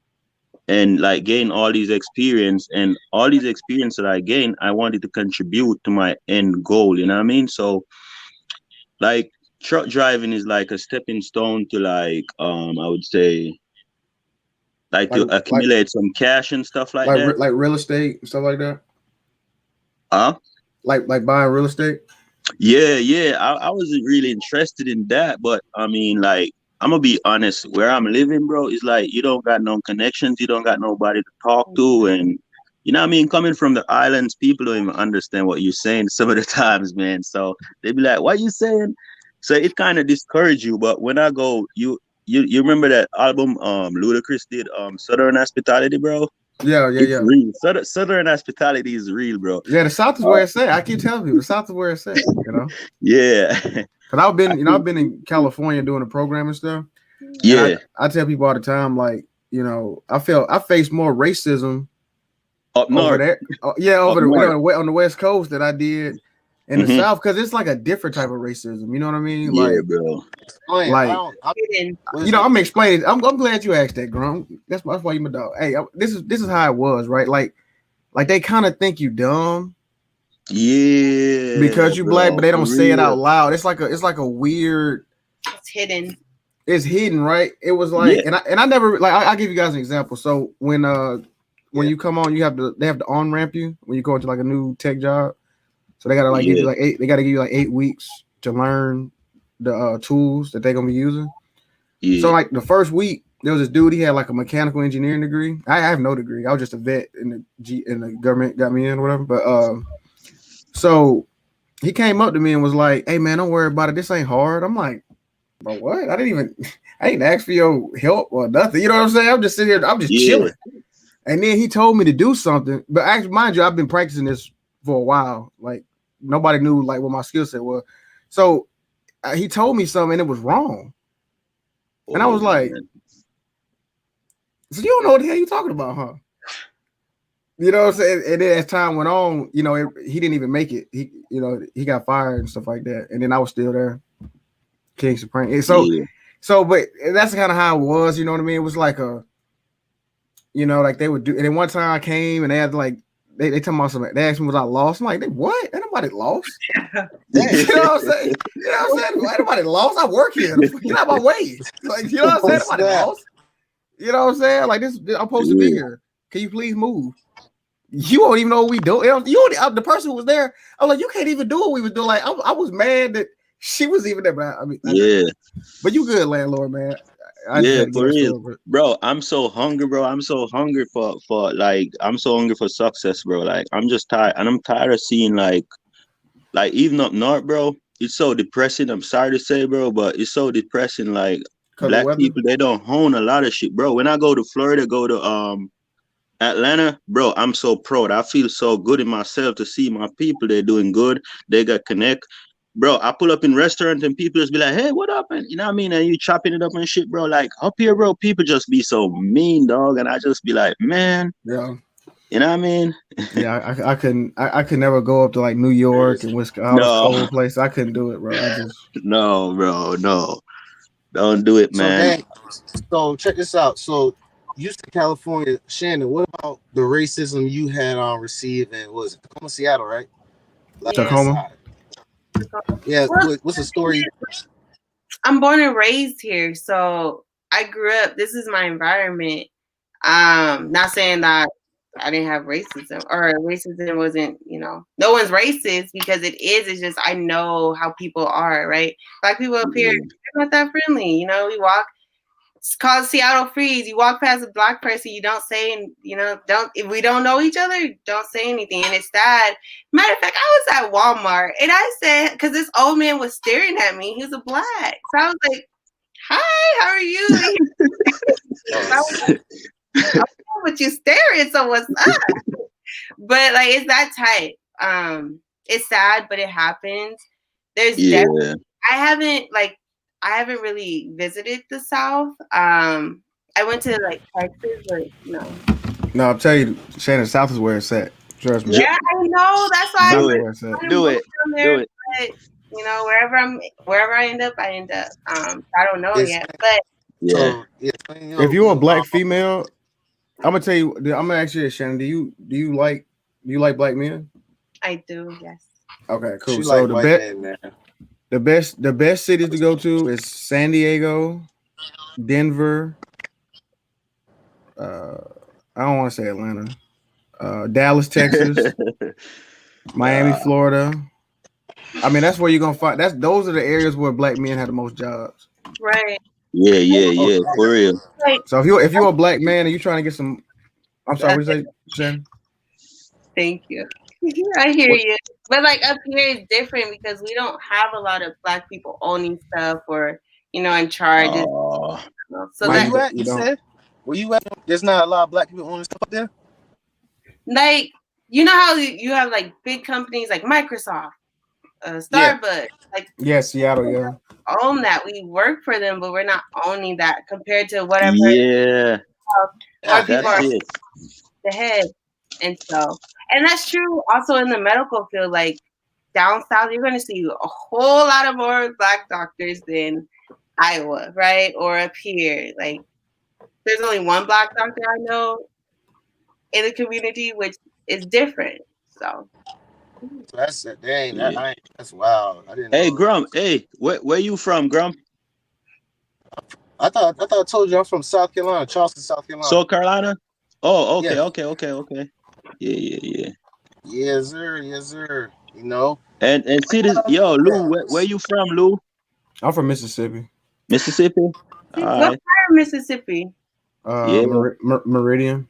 and like gain all these experience, and all these experience that I gain, I wanted to contribute to my end goal. You know what I mean? So like truck driving is like a stepping stone to like I would say like to accumulate some cash and stuff like that. Like real estate and stuff like that. Huh? Like buying real estate. Yeah. I wasn't really interested in that, but I mean, like, I'm gonna be honest. Where I'm living, bro, is like you don't got no connections, you don't got nobody to talk to, and you know what I mean. Coming from the islands, people don't even understand what you're saying some of the times, man. So they be like, "What you saying?" So it kind of discourage you. But when I go, you remember that album Ludacris did Southern Hospitality, bro? Yeah. Real. Southern hospitality is real, bro. Yeah, the South is where it's at. I keep telling people the South is where it's at. You know. Yeah. Cause I've been in California doing the program and stuff. Yeah. I tell people all the time, like, you know, I faced more racism up north. Over there. On the West Coast than I did in the South, because it's like a different type of racism. You know what I mean? Yeah, like, bro. I'm explaining. I'm glad you asked that, Grum. That's why you my dog. Hey, this is how it was, right? Like they kind of think you dumb. Yeah. Because you black, but they don't say it out loud. It's like a weird. It's hidden. It's hidden, right? It was like, and I never like. I'll give you guys an example. So when you come on, they have to on ramp you when you go into like a new tech job. So they gotta give you like 8 weeks to learn the tools that they're gonna be using. Yeah. So like the first week, there was this dude. He had like a mechanical engineering degree. I have no degree. I was just a vet in the government got me in or whatever. But so he came up to me and was like, "Hey man, don't worry about it. This ain't hard." I'm like, "Bro, what? I didn't ask for your help or nothing." You know what I'm saying? I'm just sitting here. I'm just chilling. And then he told me to do something. But actually, mind you, I've been practicing this for a while. Like nobody knew like what my skill set was. So he told me something and it was wrong. And I was like, "So you don't know what the hell you talking about, huh?" You know what I'm saying? And then as time went on, you know, he didn't even make it. He got fired and stuff like that. And then I was still there, King Supreme. And but that's kind of how it was. You know what I mean? It was like like they would do. And then one time I came and they had like they told me something. They asked me was I lost. I'm like, what? Ain't nobody lost. You know what I'm saying? You know what I'm saying? Ain't nobody lost. I work here. Get out of my way. Like, you know what I'm saying? Nobody lost. You know what I'm saying? Like this, I'm supposed to be here. Can you please move? You won't even know what we do. The person who was there, I was like, you can't even do what we was doing. Like, I was mad that she was even there. But but you good, landlord, man. For real, bro. I'm so hungry, bro. I'm so hungry for I'm so hungry for success, bro. Like, I'm just tired, and I'm tired of seeing like even up north, bro. It's so depressing. I'm sorry to say, bro, but it's so depressing. Like, black people, they don't own a lot of shit, bro. When I go to Florida, go to Atlanta, bro, I'm so proud. I feel so good in myself to see my people. They're doing good. They got connect. Bro, I pull up in restaurants and people just be like, "Hey, what up?" And you know what I mean? And you chopping it up and shit, bro. Like up here, bro, people just be so mean, dog. And I just be like, man. Yeah. You know what I mean? Yeah, I could never go up to like New York and Wisconsin, cold place. I couldn't do it, bro. No, bro, no. Don't do it, man. So check this out. So Houston, California, Shannon, what about the racism you had received in, was it Tacoma, Seattle, right? Tacoma? Yeah, what's the story? I'm born and raised here, so I grew up, this is my environment. Not saying that I didn't have racism, or racism wasn't, no one's racist, because it is. It's just I know how people are, right? Black people up here, they're not that friendly. We walk. It's called Seattle Freeze. You walk past a black person, you don't say, if we don't know each other, don't say anything. And it's sad. Matter of fact, I was at Walmart and I said, because this old man was staring at me. He was a black. So I was like, "Hi, how are you?" I was like, "Okay, but you staring, so what's up?" But like, it's that type. It's sad, but it happens. There's definitely, I haven't really visited the South. I went to like Texas, but no. No, I'll tell you, Shannon, South is where it's at. Trust me. Yeah, I know. That's why Do it. But, wherever I end up, I end up. I don't know yet, but if you're a black female, I'm gonna tell you. I'm gonna ask you, Shannon. Do you like black men? I do. Yes. Okay, cool. So the best cities to go to is San Diego, Denver, I don't want to say Atlanta. Dallas, Texas, Miami, Florida. I mean, that's where you're gonna find. Those are the areas where black men have the most jobs. Right. Yeah, for real. Like, So if you're a black man and you're trying to get some, I'm sorry, what you say, Shannon? thank you. I hear you. But like up here is different because we don't have a lot of black people owning stuff or, in charge. Oh, So Where that you at? You don't. said? Where you at? There's not a lot of black people owning stuff up there. like how you have like big companies like Microsoft, Starbucks, like Yeah, Seattle, yeah. own that. We work for them, but we're not owning that compared to whatever yeah, more people that's are it. the head. And so, and that's true also in the medical field. Like down south, you're going to see a whole lot of more black doctors than Iowa, right? Or up here. Like there's only one black doctor I know in the community, which is different. So That's dang. Yeah. That's wild. I didn't Hey, know. Grump. Hey, where you from, Grump? I thought I told you I'm from South Carolina, Charleston, South Carolina. South Carolina? Oh, okay, Yeah. okay. Yeah. Yes, sir. Yes, sir. You know. And see this, yo, Lou, where you from, Lou? I'm from Mississippi. Mississippi? All what right. part of Mississippi? Yeah. Meridian.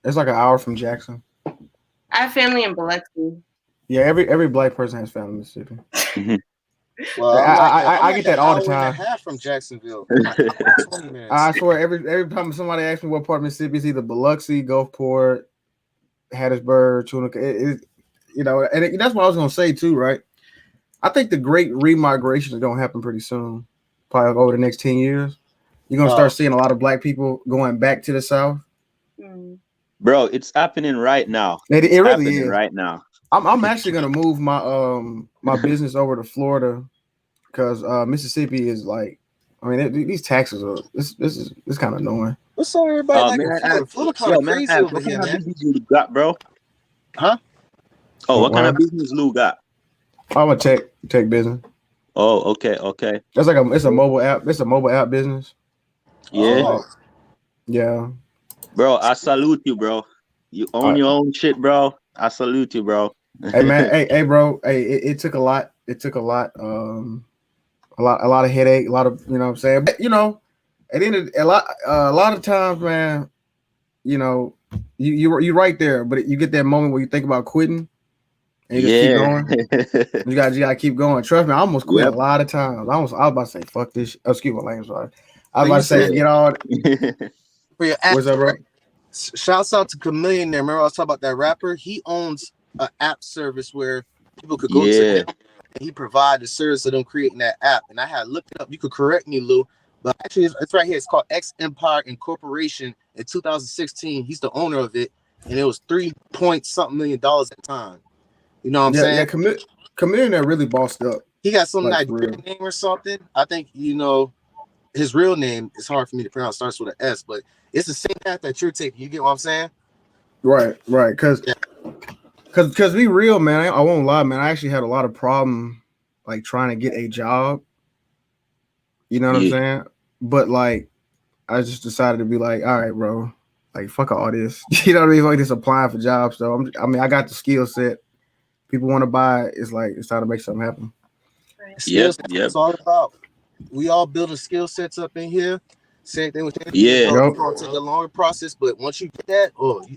It's like an hour from Jackson. I have family in Biloxi. Yeah, every black person has family in Mississippi. Well, I get that all the time. Half from Jacksonville. Like 20 minutes. I swear, every time somebody asks me what part of Mississippi, it's either Biloxi, Gulfport, Hattiesburg, Tunica. And that's what I was gonna say too, right? I think the great remigration is gonna happen pretty soon, probably over the next 10 years. You're gonna start seeing a lot of black people going back to the South. Bro, it's happening right now. It really is right now. I'm actually gonna move my my business over to Florida because Mississippi is like, I mean, these taxes are this is kind of annoying. What's up, everybody? Florida kind of crazy over here, man. Business you got, bro? Huh? Oh, what kind of business Lou got? I'm a tech business. Oh, okay. That's like it's a mobile app. It's a mobile app business. Yeah. Yeah. Bro, I salute you, bro. You own your own shit, bro. I salute you, bro. Hey man, hey bro. Hey, it took a lot. It took a lot. A lot of headache. A lot of, you know what I'm saying. But, at the end of a lot of times, man. You're right there, but you get that moment where you think about quitting, and you just keep going. You gotta keep going. Trust me, I almost quit a lot of times. I was about to say fuck this shit. Oh, excuse my language, sorry. I was about to say forget all. For your app, what's up, bro? Shouts out to Chameleon there. Remember I was talking about that rapper? He owns an app service where people could go to him and he provides the service of them creating that app. And I had looked it up. You could correct me, Lou, but actually it's right here. It's called X Empire Incorporation. In 2016, he's the owner of it, and it was $3-point-something million at the time. You know what I'm saying? Yeah, Chameleon there really bossed up. He got some Nigerian name or something. I think his real name is hard for me to pronounce. Starts with an S, but it's the same path that you're taking. You get what I'm saying? Right. Because be real, man. I won't lie, man. I actually had a lot of problem like trying to get a job. You know what I'm saying? But like, I just decided to be like, all right, bro. Like, fuck all this. You know what I mean? Like, just applying for jobs. So I got the skill set. People want to buy it. It's like it's time to make something happen. Yep. It's all about. We all building skill sets up in here. Same thing with Yeah. It's going to take a longer process, but once you get that,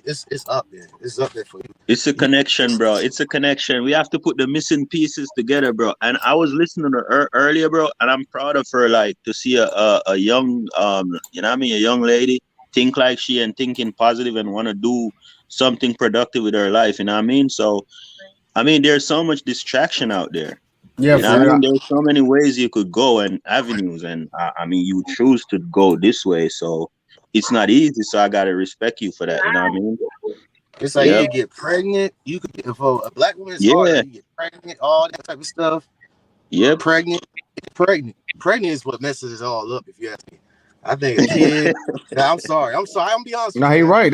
it's up there. It's up there for you. It's a connection, bro. It's a connection. We have to put the missing pieces together, bro. And I was listening to her earlier, bro, and I'm proud of her. Like to see a young, a young lady think like she and thinking positive and want to do something productive with her life. You know what I mean? So, I mean, there's so much distraction out there. Yeah, there's so many ways you could go and avenues, and you choose to go this way, so it's not easy. So I gotta respect you for that. You know what I mean? It's like you get pregnant. You could get for a black woman. You get pregnant, all that type of stuff. Yeah, pregnant is what messes it all up. If you ask me, I think a kid. I'm sorry. I'm gonna be honest. No, he's right.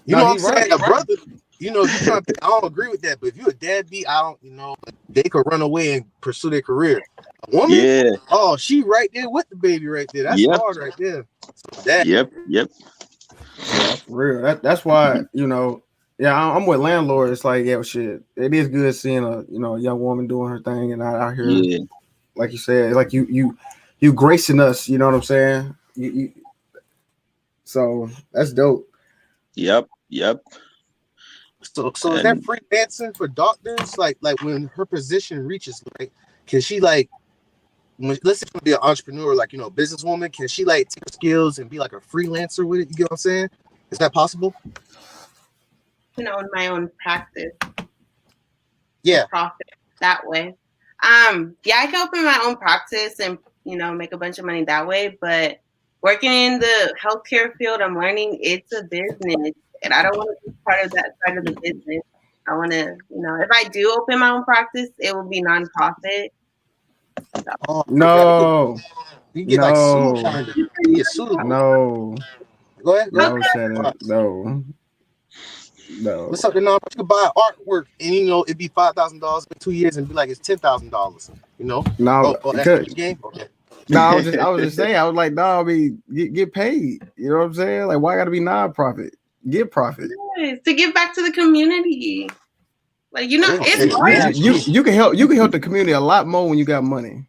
You know what I'm saying? A brother. You trying to, I don't agree with that, but if you're a deadbeat, they could run away and pursue their career. A woman, she right there with the baby right there. That's hard right there. So Yep. No, for real. That's why, yeah, I'm with landlord. It's like, yeah, shit. It is good seeing a young woman doing her thing, and out here, Yeah. like you said, like you gracing us. You know what I'm saying? So that's dope. Yep. Yep. So is that And freelancing for doctors? Like when her position reaches, like, can she like let's say she be an entrepreneur, like businesswoman, can she like take her skills and be like a freelancer with it? You get what I'm saying? Is that possible? Own my own practice. Yeah. Profit that way. Yeah, I can open my own practice and make a bunch of money that way. But working in the healthcare field, I'm learning it's a business, and I don't want to be part of that side of the business. I want to, if I do open my own practice, it will be nonprofit. Oh, No, you get like sued, kind of. You get sued. no, Go ahead. no, Shannon, no. What's up? No, you could buy artwork and it'd be $5,000 in 2 years and be like it's $10,000. No, That's the game. Okay. No, I was just saying. I was like, no, I mean, get paid. You know what I'm saying? Like, why gotta be non-profit? Get profit. Yes, to give back to the community. Like it's hard. You can help. You can help the community a lot more when you got money.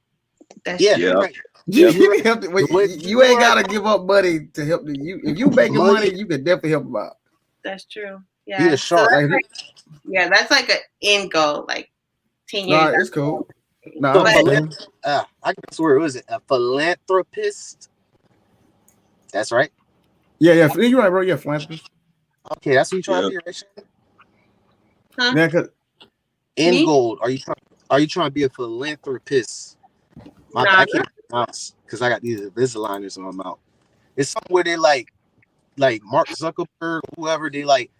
That's Right. You can help. You ain't gotta give up money to help you. If you making money, you can definitely help them out. That's true. Yeah. That's like an end goal, like 10 years. Nah, it's cool. Nah, I can swear, was it a philanthropist? That's right. Yeah, you're right, bro. Yeah, philanthropist. Okay, that's what you trying to be, right, Shannon? Huh? Yeah, end goal. Are you trying to be a philanthropist? I can't pronounce because I got these Invisaligners in my mouth. It's somewhere they like Mark Zuckerberg, whoever, they like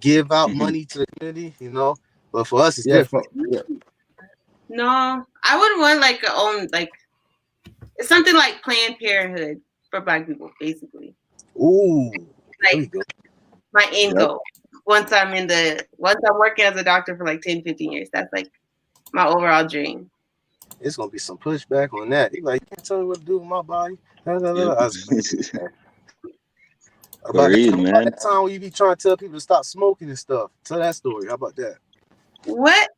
give out money to the community, But for us, it's different. No, I wouldn't want like a own it's something like Planned Parenthood for Black people, basically. Ooh, like my end goal. Once I'm working as a doctor for like 10, 15 years, that's like my overall dream. It's gonna be some pushback on that. You're like, you can't tell me what to do with my body. About that time when you be trying to tell people to stop smoking and stuff. Tell that story. How about that? What?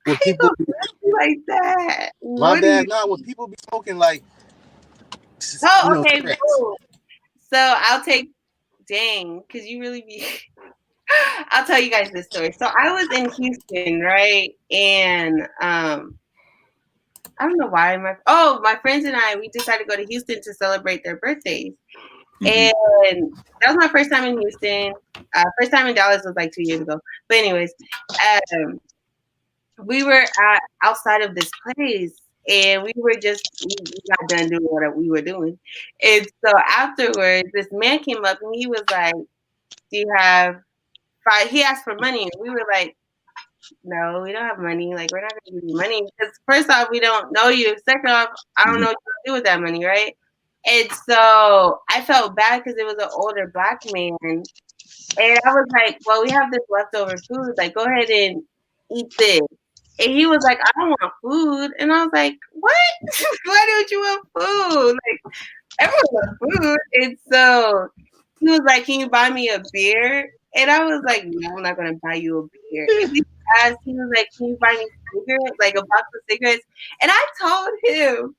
When people be like that. My bad. Nah, when people be smoking like. Okay. Cool. So I'll take. Dang, because you really be. I'll tell you guys this story. So I was in Houston, right? And I don't know why my friends and I, we decided to go to Houston to celebrate their birthdays. Mm-hmm. And that was my first time in Houston. First time in Dallas was like 2 years ago. But anyways, we were outside of this place, and we got done doing what we were doing. And so afterwards, this man came up and he was like, "Do you have 5?" He asked for money, and we were like, "No, we don't have money. Like, we're not going to give you money because first off, we don't know you. Second off, I don't know what to do with that money, right?" And so I felt bad because it was an older Black man, and I was like, "Well, we have this leftover food. Like, go ahead and eat this." And he was like, "I don't want food," and I was like, "What? Why don't you want food? Like, everyone wants food." And so he was like, "Can you buy me a beer?" And I was like, "No, I'm not going to buy you a beer." And he was like, "Can you buy me cigarettes, like a box of cigarettes?" And I told him,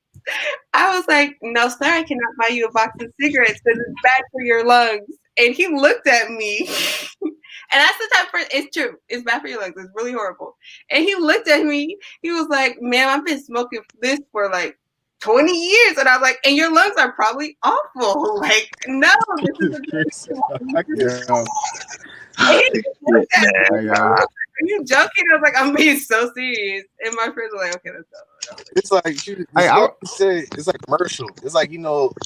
I was like, "No, sir, I cannot buy you a box of cigarettes because it's bad for your lungs." And he looked at me. And that's the type of, it's true. It's bad for your lungs. It's really horrible. And he looked at me. He was like, "Ma'am, I've been smoking this for like 20 years." And I was like, "And your lungs are probably awful." Like, no, this is Are you joking? I was like, "I'm being so serious." And my friends were like, "Okay, let's go." It's like it's like commercial. It's like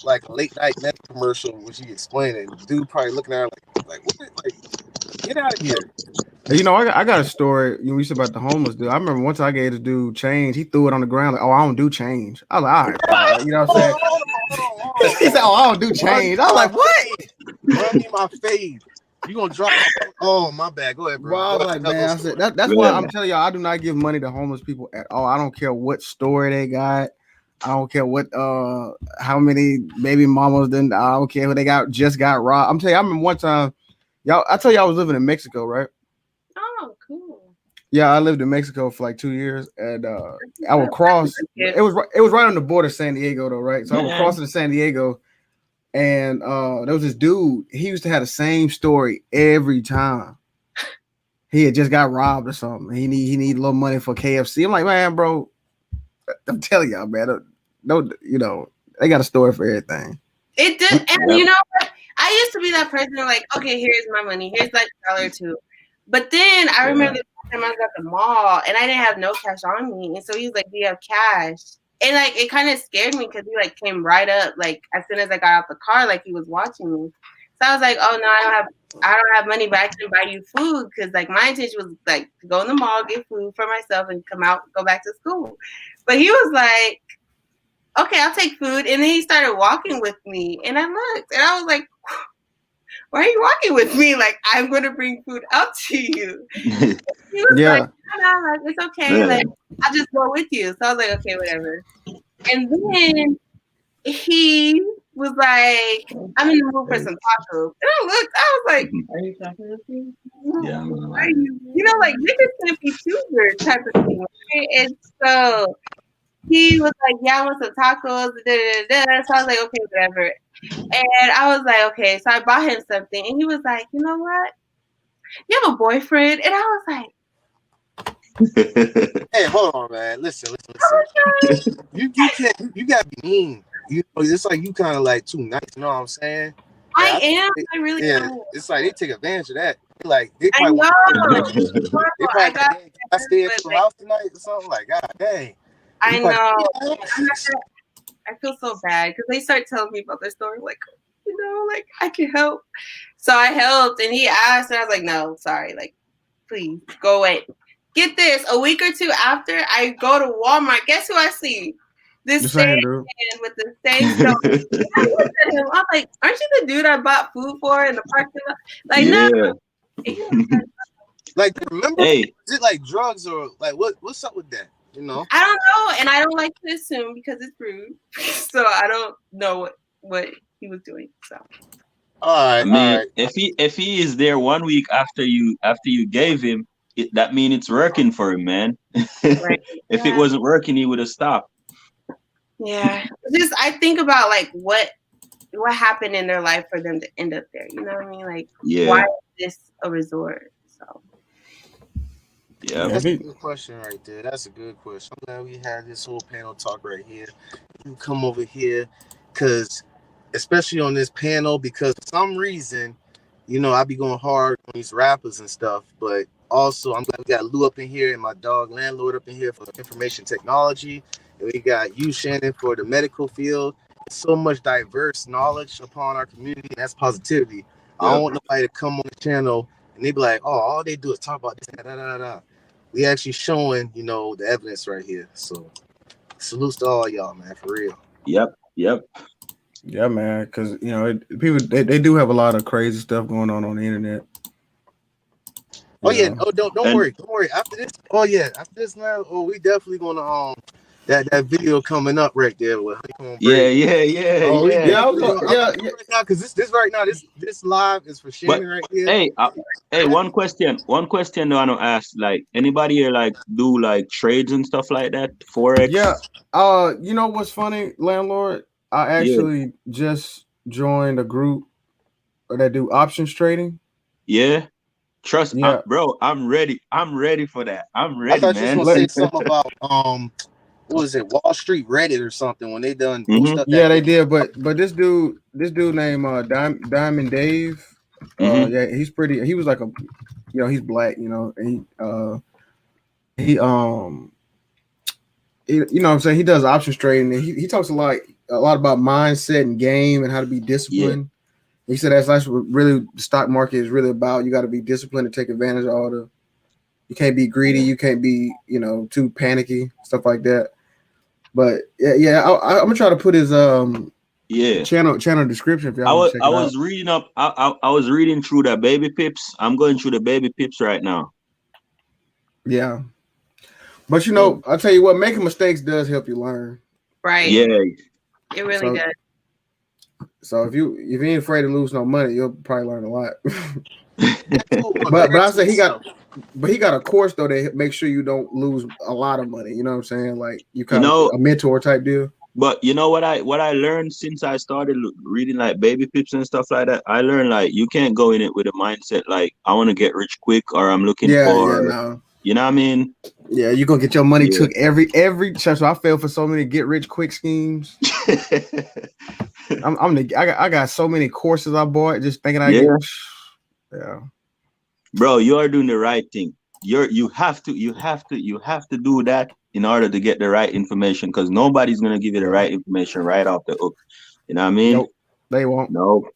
like a late night meth commercial when she explaining. Dude probably looking at her like what? Like, get out of here. I got a story. You used about the homeless dude. I remember once I gave this dude change, he threw it on the ground like, "Oh, I don't do change." I was like, "All right, you know what I'm saying?" He said, "Oh, I don't do change." I was like, "What?" Run me my fade. You gonna drop? Oh, my bad. Go ahead, bro. I was like, man, I said that's why I'm telling y'all, I do not give money to homeless people at all. I don't care what story they got. I don't care what how many baby mamas then. I don't care who they just got robbed. I'm telling you, I remember one time Y'all, I tell you, I was living in Mexico, right? Oh, cool. Yeah, I lived in Mexico for like 2 years, and I would That's cross. good. It was right on the border of San Diego, though, right? So I would Man. cross into San Diego, and there was this dude. He used to have the same story every time. He had just got robbed or something. He need a little money for KFC. I'm like, man, bro, I'm telling y'all, man, don't you know? They got a story for everything. It did, and Yep. you know what? I used to be that person like, okay, here's my money. Here's like $1 or $2. But then I remember the time I was at the mall and I didn't have no cash on me, and so he was like, "Do you have cash?" And like it kind of scared me because he like came right up like as soon as I got out the car, like he was watching me. So I was like, "Oh no, I don't have money, but I can buy you food," because like my intention was like to go in the mall, get food for myself, and come out, go back to school. But he was like, "Okay, I'll take food," and then he started walking with me, and I looked, and I was like, "Why are you walking with me? Like I'm going to bring food out to you." He was Yeah. like, "No, like it's okay. Yeah. Like I'll just go with you." So I was like, "Okay, whatever." And then he was like, "I'm in the mood for some tacos." And I looked, I was like, Are you talking to me? Yeah. "Why are you know, like niggas can't be choosers type of thing." Right? And so he was like, "Yeah, I want some tacos." Da, da, da. So I was like, "Okay, whatever." And I was like, "Okay." So I bought him something, and he was like, "You know what? You have a boyfriend?" And I was like, Hey, hold on, man. Listen. You can't. You gotta be mean. You know, it's like you kind of like too nice. You know what I'm saying? I Like, am. I really yeah, am. it's like they take advantage of that. Like they I probably know. want. They I probably got, can I stay at but your like, house tonight or something like. God dang. I You probably, know. I'm not gonna, I feel so bad because they start telling me about their story. Like, you know, like I can help. So I helped, and he asked, and I was like, "No, sorry. Like, please go away." Get this. A week or two after, I go to Walmart. Guess who I see? This The same same dude. man with the same story. I looked at him. I'm like, "Aren't you the dude I bought food for in the parking lot?" Like, no. Yeah. And he was like, like remember? Hey, Is it like drugs or like what's up with that? You know? I don't know, and I don't like to assume because it's rude. So I don't know what he was doing. So All I mean, right. if he is there 1 week after you gave him, that means it's working for him, man. right, If it wasn't working, he would have stopped. yeah. Just I think about like what happened in their life for them to end up there. You know what I mean? Like, why Yeah. is this a resort? So Yeah. That's a good question right there. That's a good question. I'm glad we had this whole panel talk right here. You come over here, because especially on this panel, because for some reason, you know, I be going hard on these rappers and stuff, but also I'm glad we got Lou up in here and my dog landlord up in here for information technology, and we got you, Shannon, for the medical field. So much diverse knowledge upon our community, and that's positivity. I Yep. don't want nobody to come on the channel and they be like, "Oh, all they do is talk about this, da da da da." We actually showing, you know, the evidence right here. So salutes to all y'all, man, for real. Yep. Yeah, man. Because you know, people they do have a lot of crazy stuff going on the internet. Oh You yeah, know. oh don't And worry. After this, after this now, we definitely gonna that video coming up right there with Honeycomb yeah, Brazy. Oh, we Yeah, I definitely was. gonna. I'm Yeah, gonna yeah. right now because this live is for but Shannon right here. hey, one question I want to ask, like anybody here like do like trades and stuff like that, forex? Yeah. You know what's funny, landlord? I Yeah, actually just joined a group that do options trading. yeah. Trust, Yeah. bro. I'm ready. I'm ready for that. I'm I ready, thought you was man. gonna say something about what was it, Wall Street Reddit or something when they done boost up Yeah, that. they did, but this dude named Diamond Dave, Mm-hmm. yeah, he's pretty. He was like a, you know, he's black, you know, and he you know what I'm saying, he does options trading, and he talks a lot about mindset and game and how to be Yeah, disciplined. He said that's what really the stock market is really about. You got to be disciplined to take advantage of all the. You can't be greedy. You can't be, you know, too panicky, stuff like that. But yeah, I'm gonna try to put his yeah. channel description if y'all I want was to check I it out. was reading up. I was reading through the baby pips. I'm going through the baby pips right now. Yeah, but you So know, I tell you what, making mistakes does help you learn. right, yeah, it really So does. So if you ain't afraid to lose no money, you'll probably learn a lot. But I say he got a course though that make sure you don't lose a lot of money. You know what I'm saying? Like you You kind of know, a mentor type deal. but you know what I learned since I started reading like baby pips and stuff like that. I learned like you can't go in it with a mindset like I want to get rich quick or I'm looking Yeah, for, no. you know what I mean? Yeah, you're gonna get your money Yeah. took every so I fell for so many get rich quick schemes. I got so many courses I bought just thinking I Yeah. get yeah. Bro, you are doing the right thing. You have to do that in order to get the right information because nobody's gonna give you the right information right off the hook. You know what I mean? Nope, they won't. No.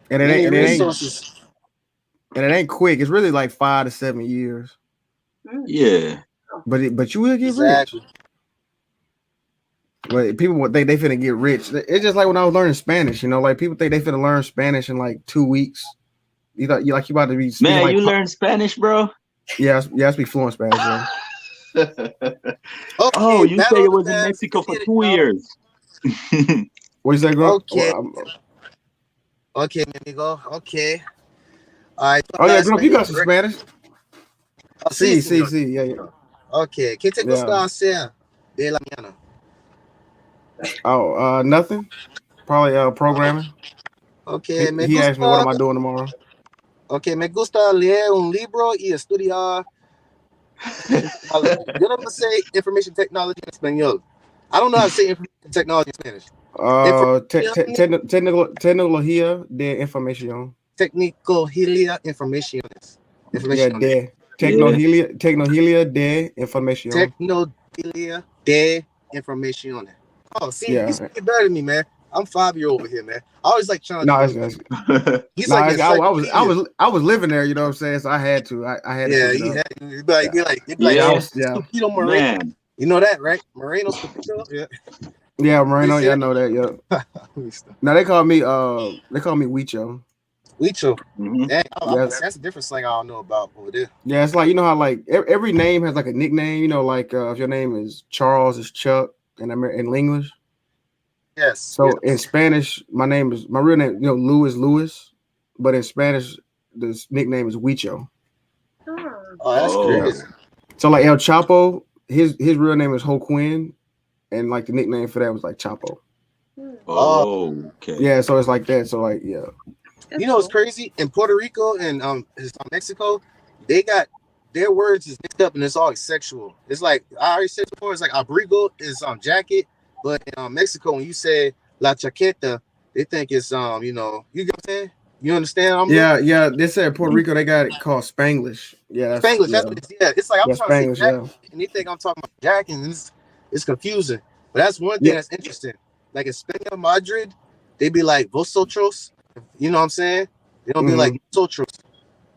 And many it resources. ain't quick. It's really like 5 to 7 years. Yeah. But you will get Exactly. rich. But people think they finna get rich. It's just like when I was learning Spanish. You know, like people think they finna learn Spanish in like 2 weeks. You thought you about to be speaking Man, like you learn Spanish, bro? yeah, I speak fluent Spanish. Yeah. Oh, Okay, you say battle you of the was in bands. Mexico We for did it, 2 y'all. years. What you say, Grump? Okay. Okay, mi amigo. Okay. All right. Oh yeah, Last Grump, you got some minute. Spanish. Sí, Sí, señor. yeah, yeah. Okay. ¿Qué te gusta Yeah. hacer de la mañana? Oh, nothing. Probably programming. Okay, me He asked me what gusta. am I doing tomorrow. Okay, me gusta leer un libro y estudiar. Yo no say information technology in español. I don't know how to say information technology in Spanish. Tecnología de información. Tecnología informaciones. Yeah, de tecnología de información. Tecnología de informaciones. Oh, see, Yeah. you speak better than me, man. I'm 5-year over here, man. I always like trying to No, do it's He's no, like I was living there, you know what I'm saying? So I had to. I had to yeah, pick it he up. had you'd be like, Yeah, I yeah, was Stupido Moreno. Man. You know that, right? Moreno Stupido? Yeah. Yeah, Moreno, yeah, I know that, yeah. Now they call me Huicho. Huicho. Mhm. Dang, Yes. that's a different slang I don't know about over there. Yeah, it's like you know how like every name has like a nickname. You know, like if your name is Charles, it's Chuck, in English. Yes. So in Spanish, my real name, you know, Louis, but in Spanish, the nickname is Huicho. Oh, that's crazy. So like El Chapo, his real name is Joaquin, and like the nickname for that was like Chapo. Oh, okay. Yeah, so it's like that. So like, yeah. You know what's crazy? In Puerto Rico and Mexico, they got their words is mixed up and it's always sexual. It's like I already said before, it's like abrigo is jacket, but in Mexico when you say la chaqueta, they think it's you know, you get what I'm saying? You understand? Yeah. They said Puerto Rico they got it called Spanglish. Yeah, Spanglish. That's what it's like. I'm trying Spanglish, to say jacket, and they think I'm talking about jacket, and it's confusing. But that's one thing that's interesting. Like in Spain, Madrid, they be like vosotros. You know what I'm saying? They don't be like vosotros.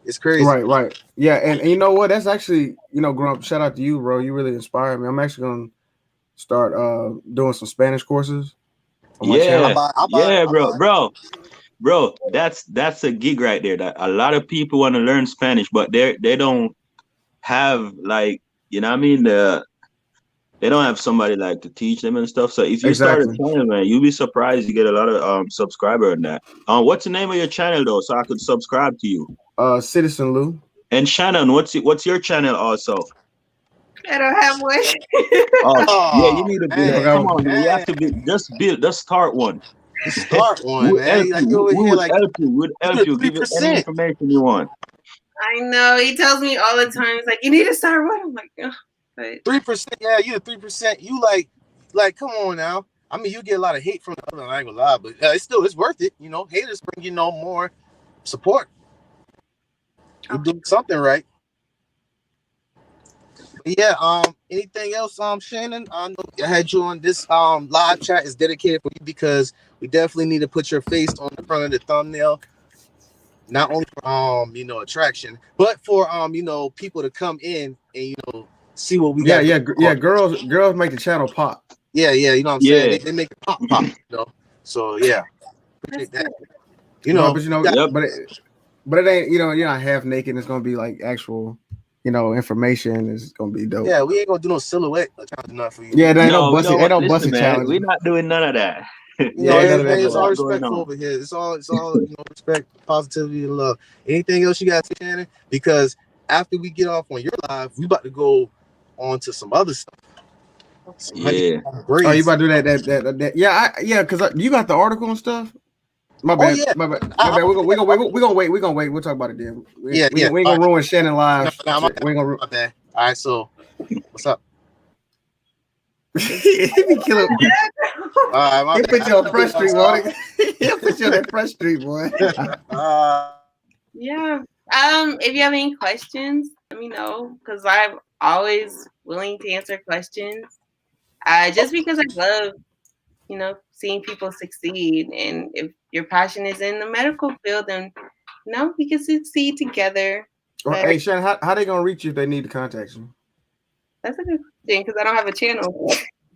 It's crazy. Right. Yeah, and you know what? That's actually, you know, Grump, shout out to you, bro. You really inspired me. I'm actually gonna start doing some Spanish courses on my channel. Bro, that's a gig right there. That a lot of people want to learn Spanish, but they don't have like, you know what I mean, they don't have somebody like to teach them and stuff. So if you start a channel, man, you'll be surprised you get a lot of subscriber on that. What's the name of your channel though, so I could subscribe to you? Citizen Lou. And Shannon, what's your channel also? I don't have one. Yeah, you need to build. Come on, man. You have to just start one. Start one, man. We would help you. Give you any information you want. I know. He tells me all the time. He's like, you need to start one. I'm like, oh. 3%, yeah, you 3%. You like, come on now. I mean, you get a lot of hate from the other. I ain't gonna lie, but it's worth it. You know, haters bring you no more support. You do something right. But yeah. Anything else, Shannon? I know I had you on this live chat is dedicated for you because we definitely need to put your face on the front of the thumbnail. Not only for you know, attraction, but for you know, people to come in and you know, see what we got. Yeah. Girls make the channel pop. Yeah. You know what I'm saying? They make it pop. You know. So yeah, appreciate that. You know, but it ain't. You know, you're not half naked. It's gonna be like actual. You know, information is gonna be dope. Yeah, we ain't gonna do no silhouette challenge for you. Yeah, they don't bust it challenge. We're not doing none of that. You Yeah, know, ain't none of that everything is going all on. respectful over here. It's all respect, positivity, and love. Anything else you got to say, Shannon? Because after we get off on your live, we about to go on to some other stuff. Some Yeah. Oh, you braids. about to do that? Yeah, because you got the article and stuff. My Oh bad, yeah. my bad. I We're think gonna I wait. We're gonna wait. We're gonna wait. We'll talk about it then. We yeah. ain't All gonna right. ruin Shannon live. No, We ain't gonna. my bad. All right. So, what's up? He be killing. All right. My He'll put you on bad. Fresh Street, boy. He'll put you on that Fresh Street, boy. Yeah. If you have any questions, let me know because I'm always willing to answer questions. Just because I love, seeing people succeed, and if your passion is in the medical field, then we can succeed together. But Hey, Shannon, how they gonna reach you if they need to contact you? that's a good thing because I don't have a channel.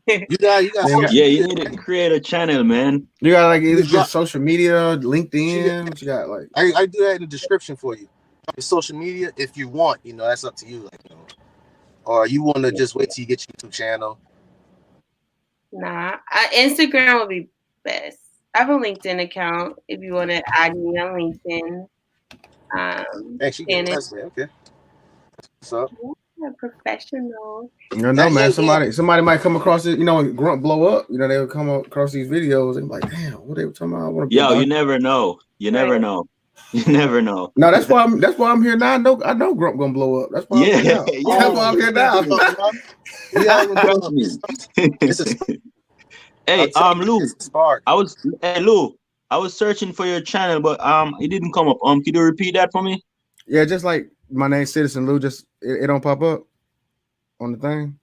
You got You social got- Yeah, you media. need to create a channel, man. You got like You it's drop- just social media, LinkedIn. What you got like? I do that in the description for you. Your social media, if you want, that's up to you. Or you want to just wait till you get your YouTube channel. Nah, Instagram will be best. I have a LinkedIn account if you want to add me on LinkedIn. Actually, Shannon. okay. What's up? Yeah, professional. No, man. Somebody might come across it. When Grunt blow up, they would come across these videos and be like, damn, what they were talking about? I want to be a Yo, doctor. you never know. You never know. You never know. No, that's why I'm here now. I know Grump gonna blow up. That's why I'm here now. Yeah. That's why I'm here now. Trust me. Hey, Lou. Lou, I was searching for your channel, but it didn't come up. Could you repeat that for me? Yeah, just like my name, Citizen Lou. Just it don't pop up on the thing.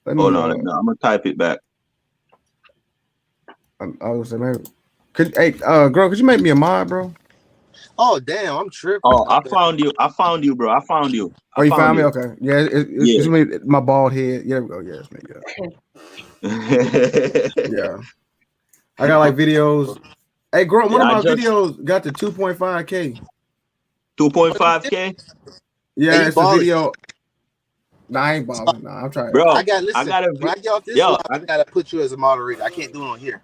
Hold on, I'm gonna type it back. I was saying, maybe. Girl, could you make me a mod, bro? Oh damn, I'm tripping. Oh, I found you, bro. I found you. Oh, you found me? Okay. Yeah, it's me, my bald head. Yeah, there we go. Yeah, it's me. Yeah. I got like videos. Hey, Grump, one of my videos got to 2.5K. 2.5K? Yeah, it's a video. Nah, I ain't balling. Nah, I'm trying. Bro, I gotta put you as a moderator. I can't do it on here.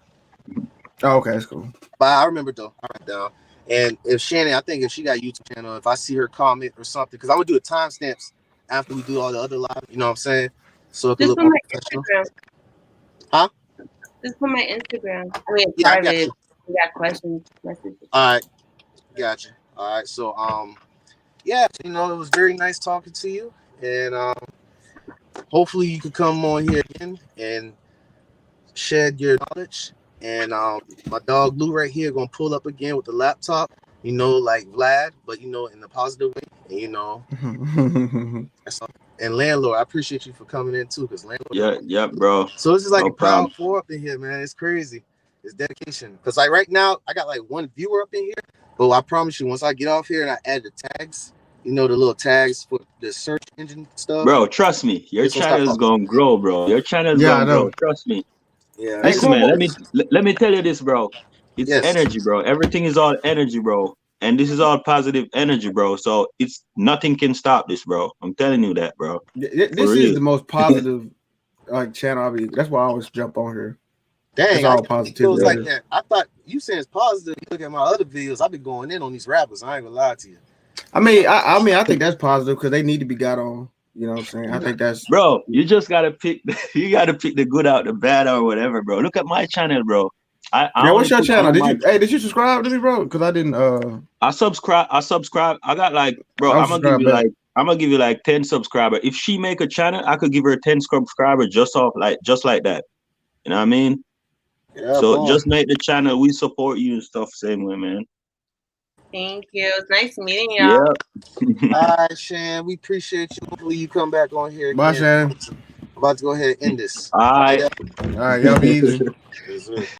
Oh, okay, that's cool. But I remember though. I write down. And if Shannon, I think if she got a YouTube channel, if I see her comment or something, because I'm gonna do the timestamps after we do all the other live, you know what I'm saying? So it can look more professional. Huh? Just put my Instagram. I mean, private. You got questions, messages. All right, gotcha. All right, so yeah, it was very nice talking to you, and hopefully you could come on here again and shed your knowledge. And my dog Lou right here gonna pull up again with the laptop, like Vlad, but in the positive way. And and landlord, I appreciate you for coming in too, because landlord. Yeah, bro. So this is like a proud four up in here, man. It's crazy. It's dedication. Because like right now, I got like one viewer up in here, but I promise you, once I get off here and I add the tags, the little tags for the search engine stuff. Bro, trust me, your channel is gonna grow, bro. Your channel is gonna grow. Trust me. Yeah. Listen, man, let me tell you this, bro. It's energy, bro. Everything is all energy, bro. And this is all positive energy, bro. So it's nothing can stop this, bro. I'm telling you that, bro. This is the most positive channel. That's why I always jump on here. Dang, it's all positive. Like that. I thought you saying it's positive. You look at my other videos, I've been going in on these rappers. I ain't gonna lie to you. I think that's positive because they need to be got on. You know what I'm saying? I think that's bro. You just gotta pick. You gotta pick the good out, the bad or whatever, bro. Look at my channel, bro. What's your channel? Did you subscribe to me, bro? Because I didn't. I subscribe. I got like, bro. I'm gonna give you like 10 subscribers. If she make a channel, I could give her 10 subscribers just like that. You know what I mean? Yeah, so just make the channel. We support you and stuff. Same way, man. Thank you. It's nice meeting y'all. Yeah. All right, Shan. We appreciate you. Hopefully you come back on here again. Bye, Shan. I'm about to go ahead and end this. All right. All right, y'all be easy.